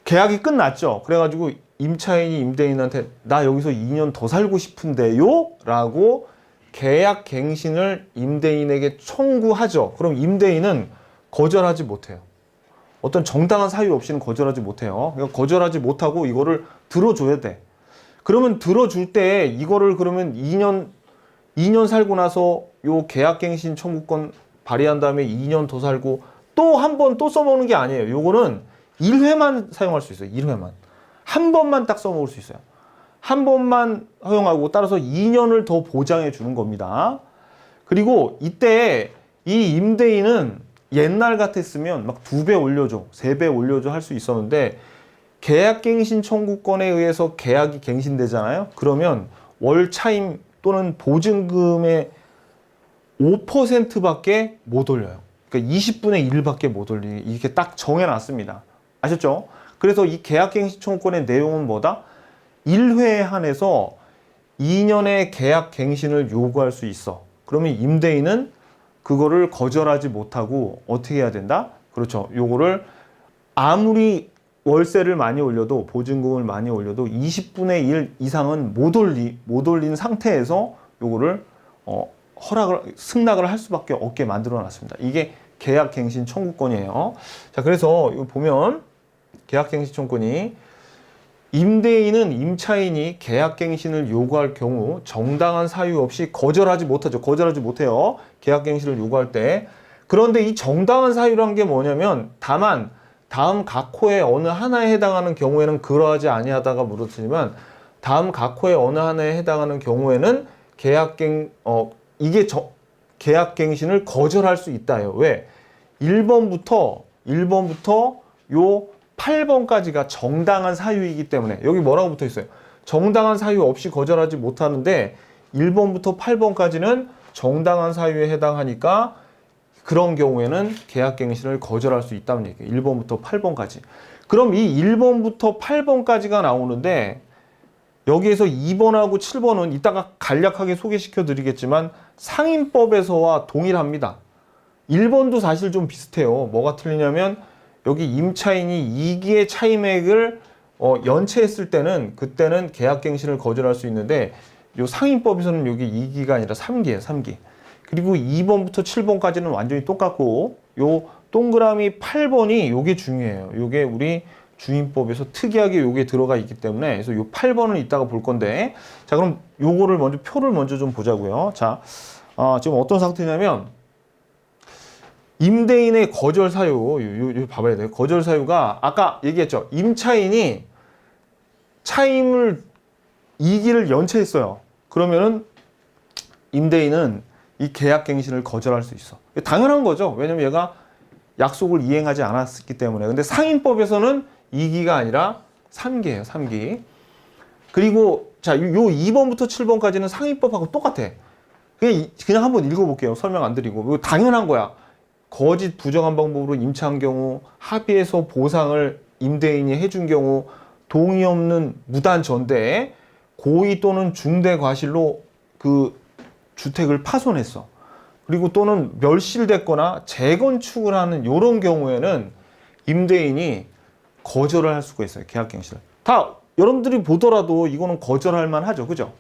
계약이 끝났죠. 그래가지고 임차인이 임대인한테 나 여기서 2년 더 살고 싶은데요? 라고 계약갱신을 임대인에게 청구하죠. 그럼 임대인은 거절하지 못해요. 어떤 정당한 사유 없이는 거절하지 못해요. 그러니까 거절하지 못하고 이거를 들어줘야 돼. 그러면 들어줄 때 이거를 그러면 2년 살고 나서 요 계약갱신 청구권 발의한 다음에 2년 더 살고 또 한 번 또 써먹는 게 아니에요. 요거는 1회만 사용할 수 있어요. 1회만. 한 번만 딱 써먹을 수 있어요. 한 번만 허용하고, 따라서 2년을 더 보장해 주는 겁니다. 그리고 이때 이 임대인은 옛날 같았으면 막 2배 올려줘, 3배 올려줘 할 수 있었는데, 계약갱신 청구권에 의해서 계약이 갱신되잖아요. 그러면 월 차임 또는 보증금의 5%밖에 못 올려요. 그러니까 20분의 1밖에 못 올리게 이렇게 딱 정해놨습니다. 아셨죠? 그래서 이 계약갱신 청구권의 내용은 뭐다? 1회에 한해서 2년의 계약갱신을 요구할 수 있어. 그러면 임대인은 그거를 거절하지 못하고 어떻게 해야 된다? 그렇죠. 요거를 아무리 월세를 많이 올려도, 보증금을 많이 올려도 20분의 1 이상은 못 올린 상태에서 요거를 승낙을 할 수밖에 없게 만들어 놨습니다. 이게 계약갱신 청구권이에요. 자, 그래서 이거 보면 계약갱신 청구권이, 임대인은 임차인이 계약갱신을 요구할 경우 정당한 사유 없이 거절하지 못하죠. 거절하지 못해요. 계약갱신을 요구할 때. 그런데 이 정당한 사유란 게 뭐냐면, 다만 다음 각 호의 어느 하나에 해당하는 경우에는 그러하지 아니하다가 물었지만, 다음 각 호의 어느 하나에 해당하는 경우에는 계약갱신을 거절할 수 있다요. 왜? 1번부터 요 8번까지가 정당한 사유이기 때문에, 여기 뭐라고 붙어 있어요? 정당한 사유 없이 거절하지 못하는데 1번부터 8번까지는 정당한 사유에 해당하니까 그런 경우에는 계약갱신을 거절할 수 있다는 얘기예요. 1번부터 8번까지. 그럼 이 1번부터 8번까지가 나오는데, 여기에서 2번하고 7번은 이따가 간략하게 소개시켜 드리겠지만 상인법에서와 동일합니다. 1번도 사실 좀 비슷해요. 뭐가 틀리냐면, 여기 임차인이 2기의 차임액을 연체했을 때는, 그때는 계약갱신을 거절할 수 있는데, 요 상인법에서는 여기 2기가 아니라 3기예요. 3기. 그리고 2번부터 7번까지는 완전히 똑같고, 요 동그라미 8번이 요게 중요해요. 요게 우리 주임법에서 특이하게 요게 들어가 있기 때문에, 그래서 요 8번은 이따가 볼 건데, 자, 그럼 요거를 먼저 표를 먼저 좀 보자고요. 자, 지금 어떤 상태냐면, 임대인의 거절 사유, 요 봐봐야 돼요. 거절 사유가 아까 얘기했죠. 임차인이 차임을 2기를 연체했어요. 그러면은 임대인은 이 계약갱신을 거절할 수 있어. 당연한 거죠. 왜냐면 얘가 약속을 이행하지 않았기 때문에. 근데 상인법에서는 2기가 아니라 3기예요. 3기. 그리고 자, 요 2번부터 7번까지는 상인법하고 똑같아. 그냥 한번 읽어볼게요. 설명 안 드리고. 이거 당연한 거야. 거짓 부정한 방법으로 임차한 경우, 합의해서 보상을 임대인이 해준 경우, 동의 없는 무단 전대에 고의 또는 중대 과실로 그 주택을 파손했어. 그리고 또는 멸실됐거나 재건축을 하는 이런 경우에는 임대인이 거절을 할 수가 있어요. 계약갱신을. 다 여러분들이 보더라도 이거는 거절할 만하죠. 그죠?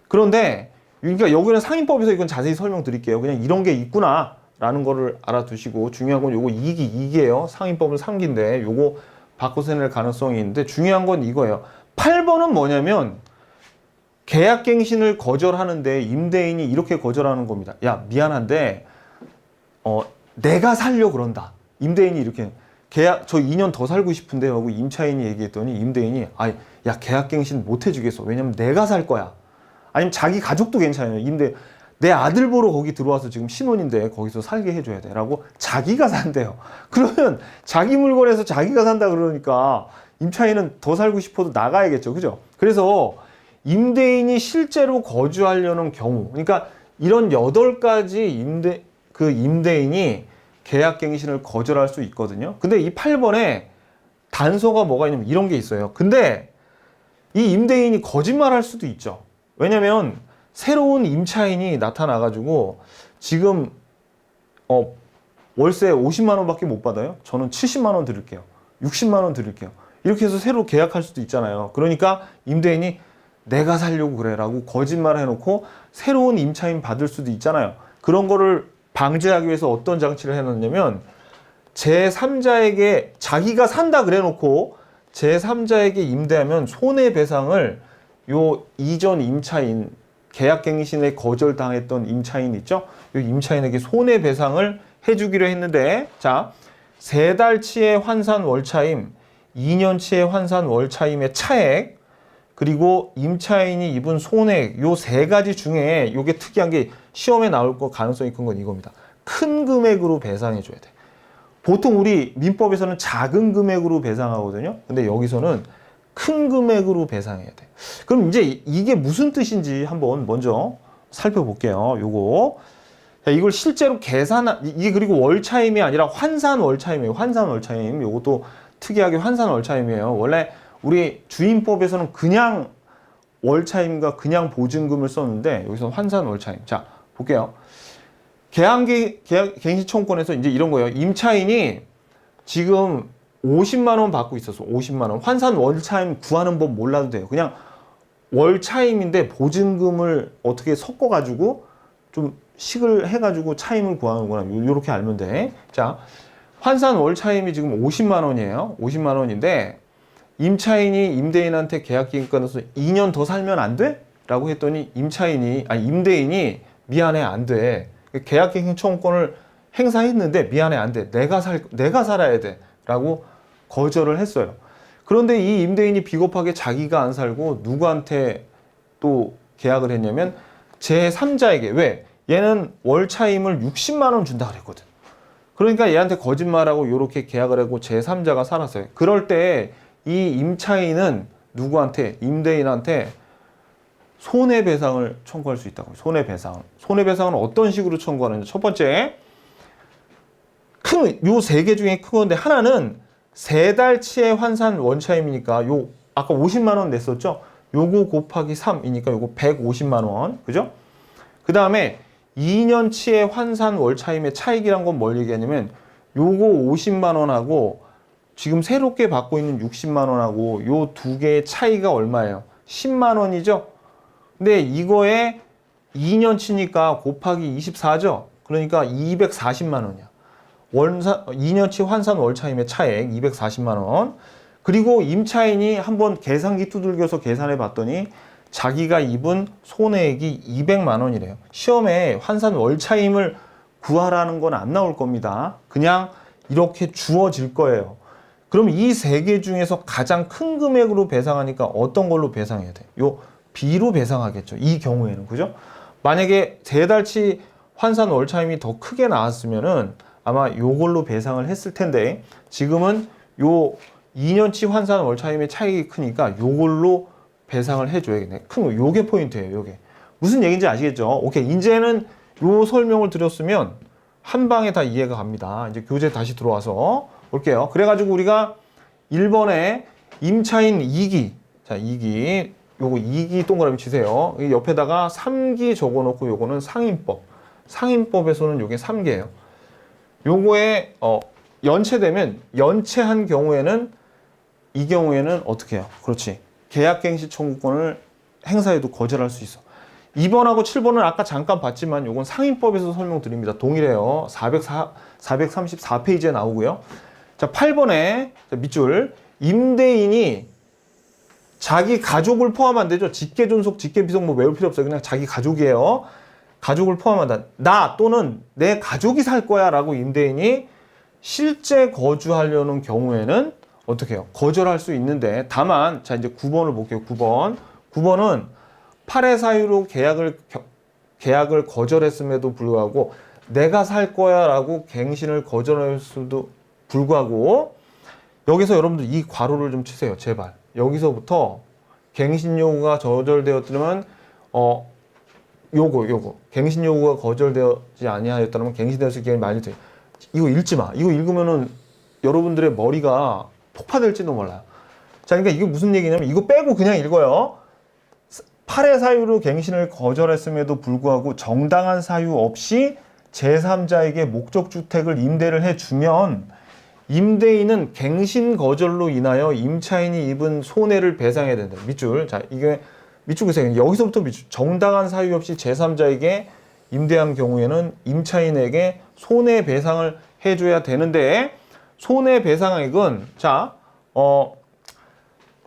그런데 그러니까 여기는 상인법에서 이건 자세히 설명드릴게요. 그냥 이런 게 있구나 라는 거를 알아두시고, 중요한 건 요거 2기예요. 상인법은 3기인데 요거 바꿔서 낼 가능성이 있는데, 중요한 건 이거예요. 8번은 뭐냐면 계약갱신을 거절하는데 임대인이 이렇게 거절하는 겁니다. 야, 미안한데 내가 살려 그런다. 임대인이 이렇게 저 2년 더 살고 싶은데 하고 임차인이 얘기했더니 임대인이 야, 계약갱신 못 해주겠어. 왜냐면 내가 살 거야. 아니면 자기 가족도 괜찮아요. 내 아들 보러 거기 들어와서 지금 신혼인데 거기서 살게 해줘야 돼 라고 자기가 산대요. 그러면 자기 물건에서 자기가 산다 그러니까 임차인은 더 살고 싶어도 나가야겠죠. 그죠? 그래서 임대인이 실제로 거주하려는 경우, 그러니까 이런 8가지 임대인이 계약갱신을 거절할 수 있거든요. 근데 이 8번에 단서가 뭐가 있냐면 이런 게 있어요. 근데 이 임대인이 거짓말할 수도 있죠. 왜냐면 새로운 임차인이 나타나가지고 지금 월세 50만 원밖에 못 받아요. 저는 70만 원 드릴게요. 60만 원 드릴게요. 이렇게 해서 새로 계약할 수도 있잖아요. 그러니까 임대인이 내가 살려고 그래 라고 거짓말 해놓고 새로운 임차인 받을 수도 있잖아요. 그런 거를 방지하기 위해서 어떤 장치를 해놨냐면, 제3자에게 자기가 산다 그래 놓고 제3자에게 임대하면 손해배상을 요 이전 임차인, 계약갱신에 거절당했던 임차인 있죠? 요 임차인에게 손해배상을 해주기로 했는데, 자, 3달치의 환산 월차임, 2년치의 환산 월차임의 차액, 그리고 임차인이 입은 손해액, 요 3가지 중에 요게 특이한 게 시험에 나올 거 가능성이 큰 건 이겁니다. 큰 금액으로 배상해 줘야 돼. 보통 우리 민법에서는 작은 금액으로 배상하거든요. 근데 여기서는 큰 금액으로 배상해야 돼. 그럼 이제 이게 무슨 뜻인지 한번 먼저 살펴볼게요. 요거. 자, 이걸 실제로 이게 그리고 월차임이 아니라 환산 월차임이에요. 환산 월차임. 요것도 특이하게 환산 월차임이에요. 원래 우리 주임법에서는 그냥 월차임과 그냥 보증금을 썼는데 여기서 환산 월차임. 자, 볼게요. 계약갱신 청구권에서 이제 이런 거예요. 임차인이 지금 50만 원 받고 있었어. 50만 원. 환산 월차임 구하는 법 몰라도 돼요. 그냥 월차임인데 보증금을 어떻게 섞어가지고 좀 식을 해가지고 차임을 구하는구나. 요렇게 알면 돼. 자, 환산 월차임이 지금 50만 원이에요. 50만 원인데 임차인이 임대인한테 계약기간 끊어서 2년 더 살면 안 돼? 라고 했더니 임대인이 미안해, 안 돼. 계약갱신 청구권을 행사했는데 미안해, 안 돼. 내가 살아야 돼. 라고 거절을 했어요. 그런데 이 임대인이 비겁하게 자기가 안 살고 누구한테 또 계약을 했냐면 제3자에게. 왜? 얘는 월차임을 60만 원 준다 그랬거든. 그러니까 얘한테 거짓말하고 이렇게 계약을 하고 제3자가 살았어요. 그럴 때 이 임차인은 누구한테? 임대인한테 손해배상을 청구할 수 있다고. 손해배상은 어떤 식으로 청구하는지. 첫 번째, 요 3개 중에 큰 건데, 하나는 3달치의 환산 원차임이니까 요 아까 50만 원 냈었죠? 요거 곱하기 3이니까 요거 150만 원. 그죠? 그 다음에 2년치의 환산 월차임의 차익이란 건 뭘 얘기하냐면 요거 50만 원하고 지금 새롭게 받고 있는 60만 원하고 요 두 개의 차이가 얼마예요? 10만 원이죠? 근데 이거에 2년치니까 곱하기 24죠? 그러니까 240만 원이야. 2년치 환산 월차임의 차액 240만 원. 그리고 임차인이 한번 계산기 두들겨서 계산해 봤더니 자기가 입은 손해액이 200만 원이래요. 시험에 환산 월차임을 구하라는 건 안 나올 겁니다. 그냥 이렇게 주어질 거예요. 그럼 이 3개 중에서 가장 큰 금액으로 배상하니까 어떤 걸로 배상해야 돼? 요 B로 배상하겠죠. 이 경우에는. 그죠? 만약에 3달치 환산 월차임이 더 크게 나왔으면은 아마 요걸로 배상을 했을 텐데 지금은 요 2년치 환산 월차임의 차익이 크니까 요걸로 배상을 해줘야겠네. 큰 거, 요게 포인트예요. 요게 무슨 얘기인지 아시겠죠? 오케이, 이제는 요 설명을 드렸으면 한 방에 다 이해가 갑니다. 이제 교재 다시 들어와서 볼게요. 그래가지고 우리가 1번에 임차인 2기, 자 2기, 요거 2기 동그라미 치세요. 옆에다가 3기 적어놓고 요거는 상인법. 상인법에서는 요게 3개예요. 요거에 연체되면 연체한 경우에는 이 경우에는 어떻게 해요? 그렇지. 계약갱시 청구권을 행사해도 거절할 수 있어. 2번하고 7번은 아까 잠깐 봤지만 요건 상인법에서 설명드립니다. 동일해요. 434페이지에 나오고요. 자, 8번에 밑줄 임대인이 자기 가족을 포함한 되죠. 직계존속, 직계비속 뭐 외울 필요 없어요. 그냥 자기 가족이에요. 가족을 포함한다. 나 또는 내 가족이 살 거야 라고 임대인이 실제 거주하려는 경우에는 어떻게 해요? 거절할 수 있는데 다만 자 이제 9번을 볼게요. 9번은 8회 사유로 계약을 거절했음에도 불구하고 내가 살 거야 라고 갱신을 거절했음에도 불구하고 여기서 여러분들 이 괄호를 좀 치세요. 제발. 여기서부터 갱신 요구가 거절되었다면 요거 갱신 요구가 거절되지 아니하였다면 갱신되었을 경우에 많이 돼. 이거 읽지 마. 이거 읽으면은 여러분들의 머리가 폭파될지도 몰라요. 자, 그러니까 이게 무슨 얘기냐면 이거 빼고 그냥 읽어요. 8회 사유로 갱신을 거절했음에도 불구하고 정당한 사유 없이 제3자에게 목적주택을 임대를 해주면 임대인은 갱신 거절로 인하여 임차인이 입은 손해를 배상해야 된다. 밑줄. 자, 이게 밑줄 보세요. 여기서부터 밑줄. 정당한 사유 없이 제3자에게 임대한 경우에는 임차인에게 손해배상을 해줘야 되는데 손해배상액은 자,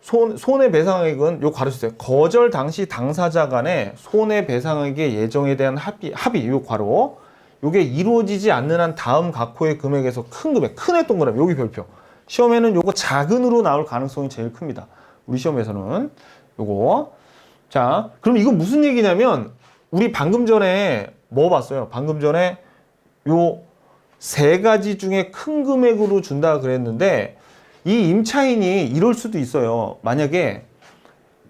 손해배상액은 요 괄호 주세요. 거절 당시 당사자 간의 손해배상액의 예정에 대한 합의 요 괄호 요게 이루어지지 않는 한 다음 각호의 금액에서 큰 금액, 큰애 동그라미 여기 별표. 시험에는 요거 작은으로 나올 가능성이 제일 큽니다. 우리 시험에서는 요거. 자, 그럼 이거 무슨 얘기냐면 우리 방금 전에 뭐 봤어요? 방금 전에 요 3가지 중에 큰 금액으로 준다 그랬는데 이 임차인이 이럴 수도 있어요. 만약에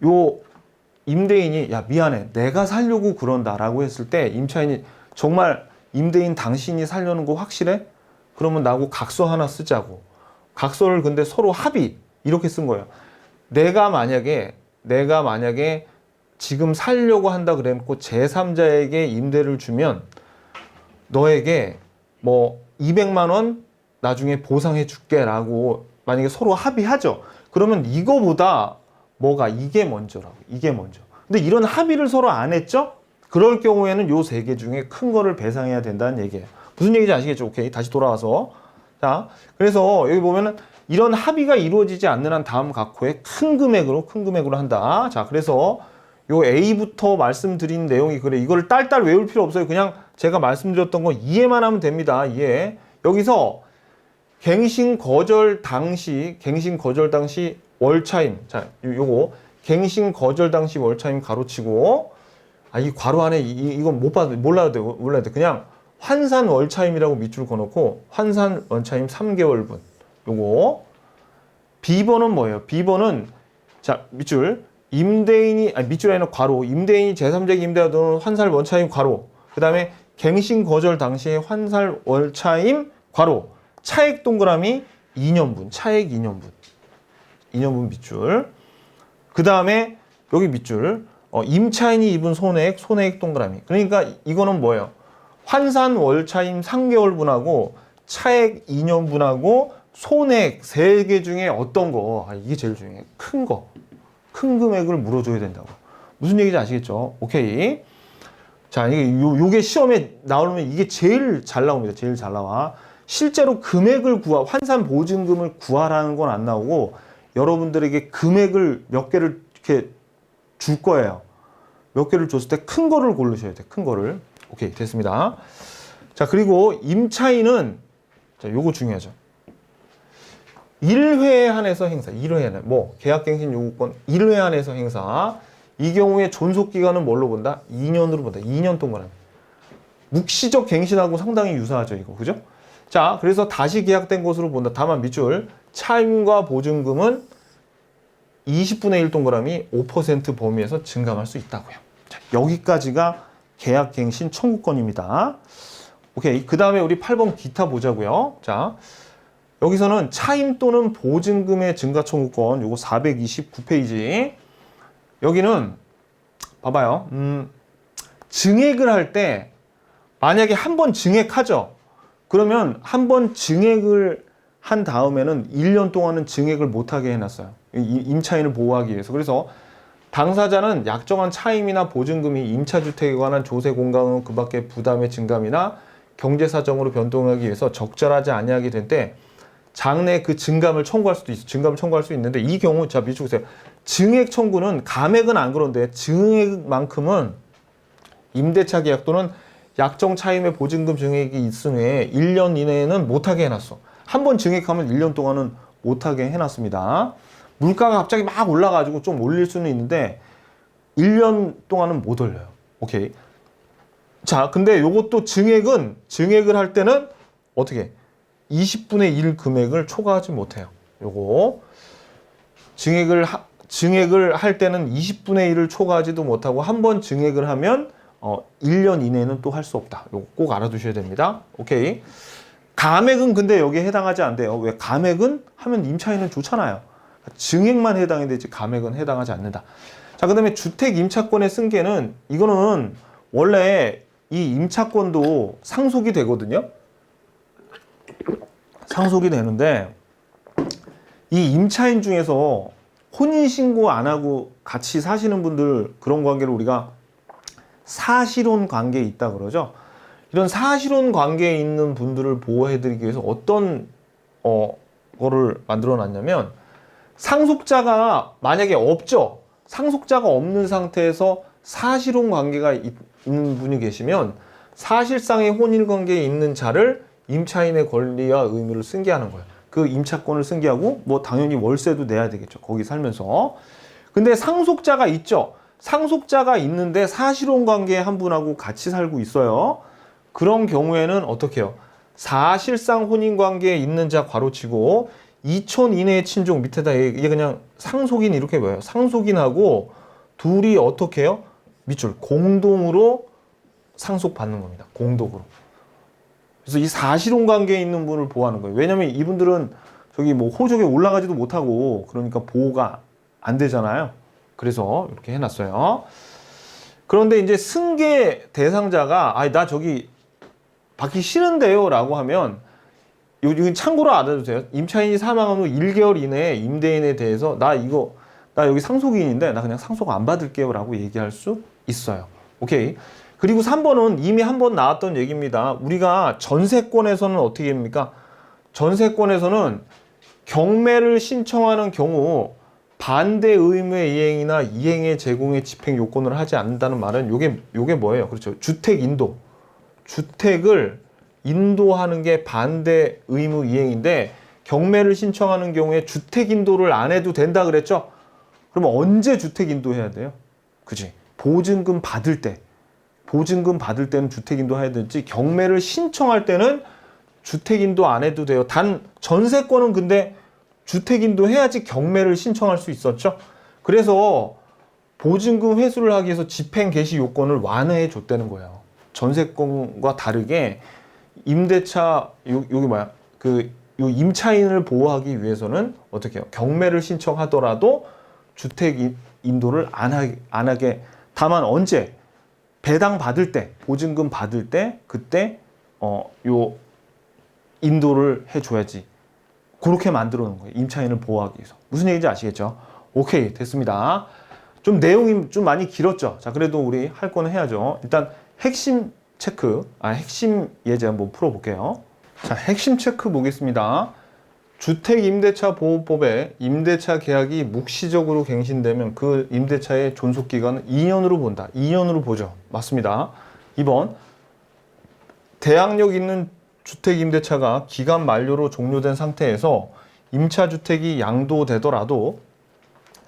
요 임대인이 야 미안해 내가 살려고 그런다 라고 했을 때 임차인이 정말 임대인 당신이 살려는 거 확실해? 그러면 나하고 각서 하나 쓰자고. 각서를 근데 서로 합의 이렇게 쓴 거예요. 내가 만약에 지금 살려고 한다 그래놓고 제3자에게 임대를 주면 너에게 뭐 200만 원 나중에 보상해 줄게 라고 만약에 서로 합의하죠. 그러면 이거보다 뭐가 이게 먼저라고. 이게 먼저. 근데 이런 합의를 서로 안 했죠? 그럴 경우에는 요 3개 중에 큰 거를 배상해야 된다는 얘기예요. 무슨 얘기인지 아시겠죠? 오케이. 다시 돌아와서. 자, 그래서 여기 보면은 이런 합의가 이루어지지 않는 한 다음 각호에 큰 금액으로 한다. 자, 그래서 요 A부터 말씀드린 내용이 그래. 이거를 딸딸 외울 필요 없어요. 그냥 제가 말씀드렸던 거 이해만 하면 됩니다. 이해. 여기서 갱신 거절 당시 월차임. 자, 요거 갱신 거절 당시 월차임 가로치고 이 괄호 안에 이건 몰라도 돼. 그냥 환산 월차임이라고 밑줄 그어놓고 환산 월차임 3개월분. 요거. B번은 뭐예요? B번은 자, 밑줄. 밑줄에 있는 괄호. 임대인이 제3자에게 임대하던 환산 월차임 괄호. 그다음에 갱신 거절 당시에 환산 월차임 괄호. 차액 동그라미 2년분. 차액 2년분. 2년분 밑줄. 그다음에 여기 밑줄. 임차인이 입은 손해액 동그라미. 그러니까 이거는 뭐예요? 환산 월차임 3개월분하고 차액 2년분하고 손해액 3개 중에 어떤 거? 이게 제일 중요해. 큰 거. 큰 금액을 물어줘야 된다고. 무슨 얘기인지 아시겠죠? 오케이. 자, 요게 시험에 나오면 이게 제일 잘 나옵니다. 제일 잘 나와. 실제로 금액을 환산 보증금을 구하라는 건 안 나오고 여러분들에게 금액을 몇 개를 이렇게 줄 거예요. 몇 개를 줬을 때 큰 거를 고르셔야 돼. 큰 거를. 오케이, 됐습니다. 자, 그리고 임차인은 자, 요거 중요하죠. 1회에 한해서 행사. 1회에 한해. 뭐 계약갱신 요구권 1회 한해서 행사. 이 경우에 존속기간은 뭘로 본다? 2년으로 본다. 2년 동안. 묵시적 갱신하고 상당히 유사하죠, 이거. 그죠? 자, 그래서 다시 계약된 것으로 본다. 다만 밑줄. 차임과 보증금은 20분의 1 동그라미 5% 범위에서 증감할 수 있다고요. 자, 여기까지가 계약갱신 청구권입니다. 오케이. 그 다음에 우리 8번 기타 보자고요. 자, 여기서는 차임 또는 보증금의 증가 청구권, 요거 429페이지. 여기는 봐봐요. 증액을 할 때 만약에 한 번 증액하죠. 그러면 한 번 증액을 한 다음에는 1년 동안은 증액을 못하게 해놨어요. 임차인을 보호하기 위해서. 그래서 당사자는 약정한 차임이나 보증금이 임차주택에 관한 조세 공간은 그 밖에 부담의 증감이나 경제사정으로 변동하기 위해서 적절하지 아니하게 될 때 장래 그 증감을 청구할 수도 있어요. 증감을 청구할 수 있는데 이 경우 자 밑줄 보세요. 증액 청구는 감액은 안 그런데 증액만큼은 임대차 계약 또는 약정 차임의 보증금 증액이 있은 후에 1년 이내에는 못하게 해놨어. 한 번 증액하면 1년 동안은 못하게 해놨습니다. 물가가 갑자기 막 올라가지고 좀 올릴 수는 있는데 1년 동안은 못 올려요. 오케이. 자, 근데 요것도 증액을 할 때는 어떻게 20분의 1 금액을 초과하지 못해요. 요거 증액을 할 때는 20분의 1을 초과하지도 못하고 한 번 증액을 하면 1년 이내에는 또 할 수 없다. 요거 꼭 알아두셔야 됩니다. 오케이. 감액은 근데 여기에 해당하지 않대요. 왜? 감액은 하면 임차인은 좋잖아요. 증액만 해당이 되지 감액은 해당하지 않는다. 자, 그 다음에 주택 임차권의 승계는 이거는 원래 이 임차권도 상속이 되거든요. 상속이 되는데 이 임차인 중에서 혼인신고 안 하고 같이 사시는 분들 그런 관계를 우리가 사실혼 관계에 있다 그러죠. 이런 사실혼 관계에 있는 분들을 보호해드리기 위해서 어떤 거를 만들어 놨냐면 상속자가 만약에 없죠. 상속자가 없는 상태에서 사실혼 관계가 있는 분이 계시면 사실상의 혼인 관계에 있는 자를 임차인의 권리와 의무를 승계하는 거예요. 그 임차권을 승계하고 뭐 당연히 월세도 내야 되겠죠. 거기 살면서. 근데 상속자가 있죠. 상속자가 있는데 사실혼 관계에 한 분하고 같이 살고 있어요. 그런 경우에는 어떻게 해요? 사실상 혼인 관계에 있는 자 괄호치고 2촌 이내의 친족 밑에다 이게 그냥 상속인 이렇게 보여요. 상속인하고 둘이 어떻게 해요? 밑줄 공동으로 상속받는 겁니다. 공동으로. 그래서 이 사실혼 관계에 있는 분을 보호하는 거예요. 왜냐면 이분들은 저기 뭐 호적에 올라가지도 못하고 그러니까 보호가 안 되잖아요. 그래서 이렇게 해놨어요. 그런데 이제 승계 대상자가 나 저기 받기 싫은데요 라고 하면 이건 참고로 알아두세요. 임차인이 사망한 후 1개월 이내에 임대인에 대해서 나 여기 상속인인데 나 그냥 상속 안 받을게요 라고 얘기할 수 있어요. 오케이. 그리고 3번은 이미 한 번 나왔던 얘기입니다. 우리가 전세권에서는 어떻게 합니까? 전세권에서는 경매를 신청하는 경우 반대 의무의 이행이나 이행의 제공의 집행 요건을 하지 않는다는 말은 요게 뭐예요? 그렇죠. 주택 인도. 주택을 인도하는 게 반대 의무 이행인데 경매를 신청하는 경우에 주택 인도를 안 해도 된다 그랬죠? 그러면 언제 주택 인도해야 돼요? 그지? 보증금 받을 때는 주택 인도해야 되지 경매를 신청할 때는 주택 인도 안 해도 돼요. 단 전세권은 근데 주택 인도 해야지 경매를 신청할 수 있었죠. 그래서 보증금 회수를 하기 위해서 집행 개시 요건을 완화해 줬다는 거예요. 전세권과 다르게 임대차 여기 뭐야? 요 임차인을 보호하기 위해서는 어떻게 해요? 경매를 신청하더라도 주택 인도를 안 하게 다만 언제 배당 받을 때 보증금 받을 때 그때 요 인도를 해줘야지. 그렇게 만들어 놓은 거예요. 임차인을 보호하기 위해서. 무슨 얘기인지 아시겠죠? 오케이, 됐습니다. 좀 내용이 좀 많이 길었죠? 자, 그래도 우리 할 거는 해야죠. 일단 핵심 체크, 핵심 예제 한번 풀어볼게요. 자, 핵심 체크 보겠습니다. 주택임대차보호법에 임대차 계약이 묵시적으로 갱신되면 그 임대차의 존속기간은 2년으로 본다. 2년으로 보죠. 맞습니다. 2번, 대항력 있는 주택임대차가 기간 만료로 종료된 상태에서 임차주택이 양도되더라도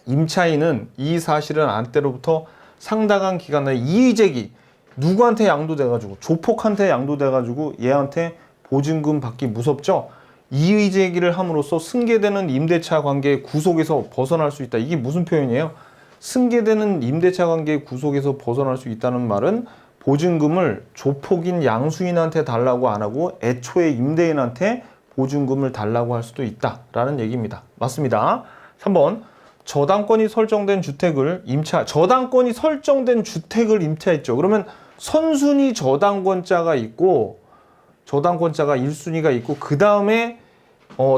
임차인은 이 사실을 안 때로부터 상당한 기간 내에 이의제기, 누구한테 양도돼가지고, 조폭한테 양도돼가지고 얘한테 보증금 받기 무섭죠? 이의제기를 함으로써 승계되는 임대차 관계의 구속에서 벗어날 수 있다. 이게 무슨 표현이에요? 승계되는 임대차 관계의 구속에서 벗어날 수 있다는 말은 보증금을 조폭인 양수인한테 달라고 안 하고 애초에 임대인한테 보증금을 달라고 할 수도 있다라는 얘기입니다. 맞습니다. 3번 저당권이 설정된 주택을 저당권이 설정된 주택을 임차했죠. 그러면 선순위 저당권자가 있고 저당권자가 1순위가 있고 그 다음에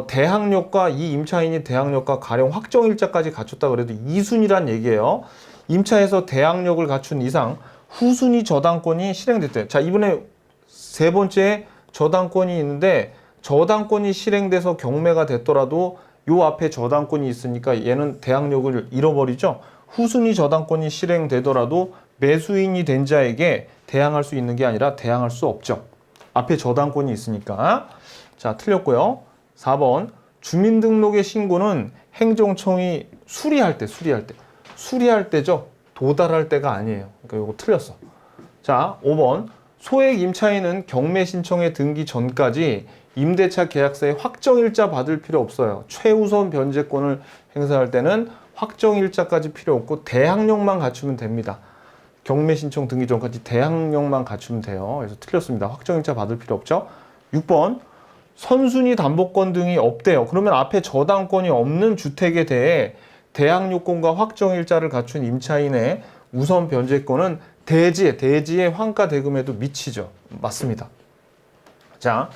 대항력과 이 임차인이 대항력과 가령 확정일자까지 갖췄다 그래도 2순위란 얘기예요. 임차에서 대항력을 갖춘 이상 후순위 저당권이 실행됐대. 자, 이번에 세 번째 저당권이 있는데 저당권이 실행돼서 경매가 됐더라도 요 앞에 저당권이 있으니까 얘는 대항력을 잃어버리죠. 후순위 저당권이 실행되더라도 매수인이 된 자에게 대항할 수 있는 게 아니라 대항할 수 없죠. 앞에 저당권이 있으니까. 자, 틀렸고요. 4번 주민등록의 신고는 행정청이 수리할 때죠. 도달할 때가 아니에요. 그러니까 이거 틀렸어. 자, 5번 소액 임차인은 경매 신청에 등기 전까지 임대차 계약서에 확정일자 받을 필요 없어요. 최우선 변제권을 행사할 때는 확정일자까지 필요 없고 대항력만 갖추면 됩니다. 경매 신청 등기 전까지 대항력만 갖추면 돼요. 그래서 틀렸습니다. 확정일자 받을 필요 없죠. 6번 선순위 담보권 등이 없대요. 그러면 앞에 저당권이 없는 주택에 대해 대항력권과 확정일자를 갖춘 임차인의 우선 변제권은 대지의 환가 대금에도 미치죠. 맞습니다. 자,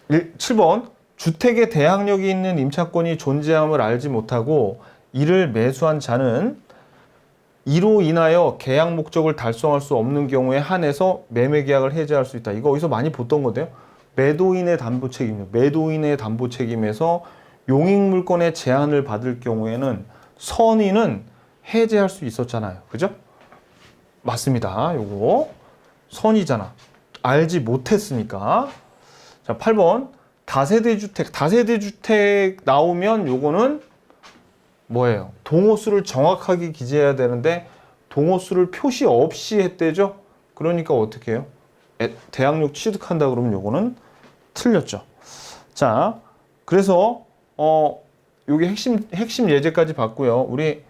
7번 주택에 대항력이 있는 임차권이 존재함을 알지 못하고 이를 매수한 자는 이로 인하여 계약 목적을 달성할 수 없는 경우에 한해서 매매 계약을 해지할 수 있다. 이거 어디서 많이 봤던 건데요. 매도인의 담보 책임이요. 매도인의 담보 책임에서 용익물권의 제한을 받을 경우에는 선인은 해제할 수 있었잖아요. 그죠? 맞습니다. 요거 선이잖아. 알지 못했으니까. 자, 8번 다세대 주택 나오면 요거는 뭐예요? 동호수를 정확하게 기재해야 되는데 동호수를 표시 없이 했대죠. 그러니까 어떻게 해요? 대항력 취득한다 그러면 요거는 틀렸죠. 자, 그래서 요게 핵심 예제까지 봤고요. 우리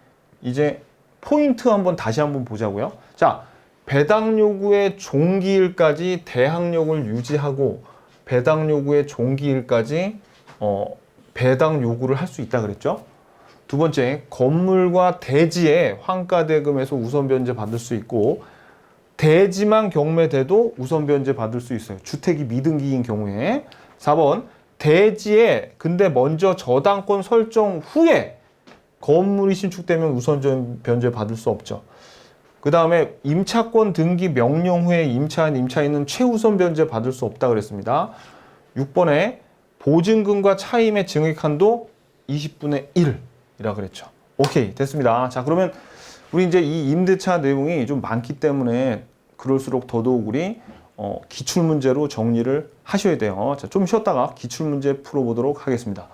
이제 포인트 다시 한번 보자고요. 자, 배당 요구의 종기일까지 대항력을 유지하고 배당 요구의 종기일까지 배당 요구를 할 수 있다 그랬죠. 두 번째, 건물과 대지의 환가 대금에서 우선 변제 받을 수 있고 대지만 경매돼도 우선 변제 받을 수 있어요. 주택이 미등기인 경우에. 4번 대지에 근데 먼저 저당권 설정 후에 건물이 신축되면 우선 변제 받을 수 없죠. 그 다음에 임차권 등기 명령 후에 임차한 임차인은 최우선 변제 받을 수 없다 그랬습니다. 6번에 보증금과 차임의 증액한도 20분의 1이라 그랬죠. 오케이, 됐습니다. 자, 그러면 우리 이제 이 임대차 내용이 좀 많기 때문에 그럴수록 더더욱 우리 기출문제로 정리를 하셔야 돼요. 자, 좀 쉬었다가 기출문제 풀어보도록 하겠습니다.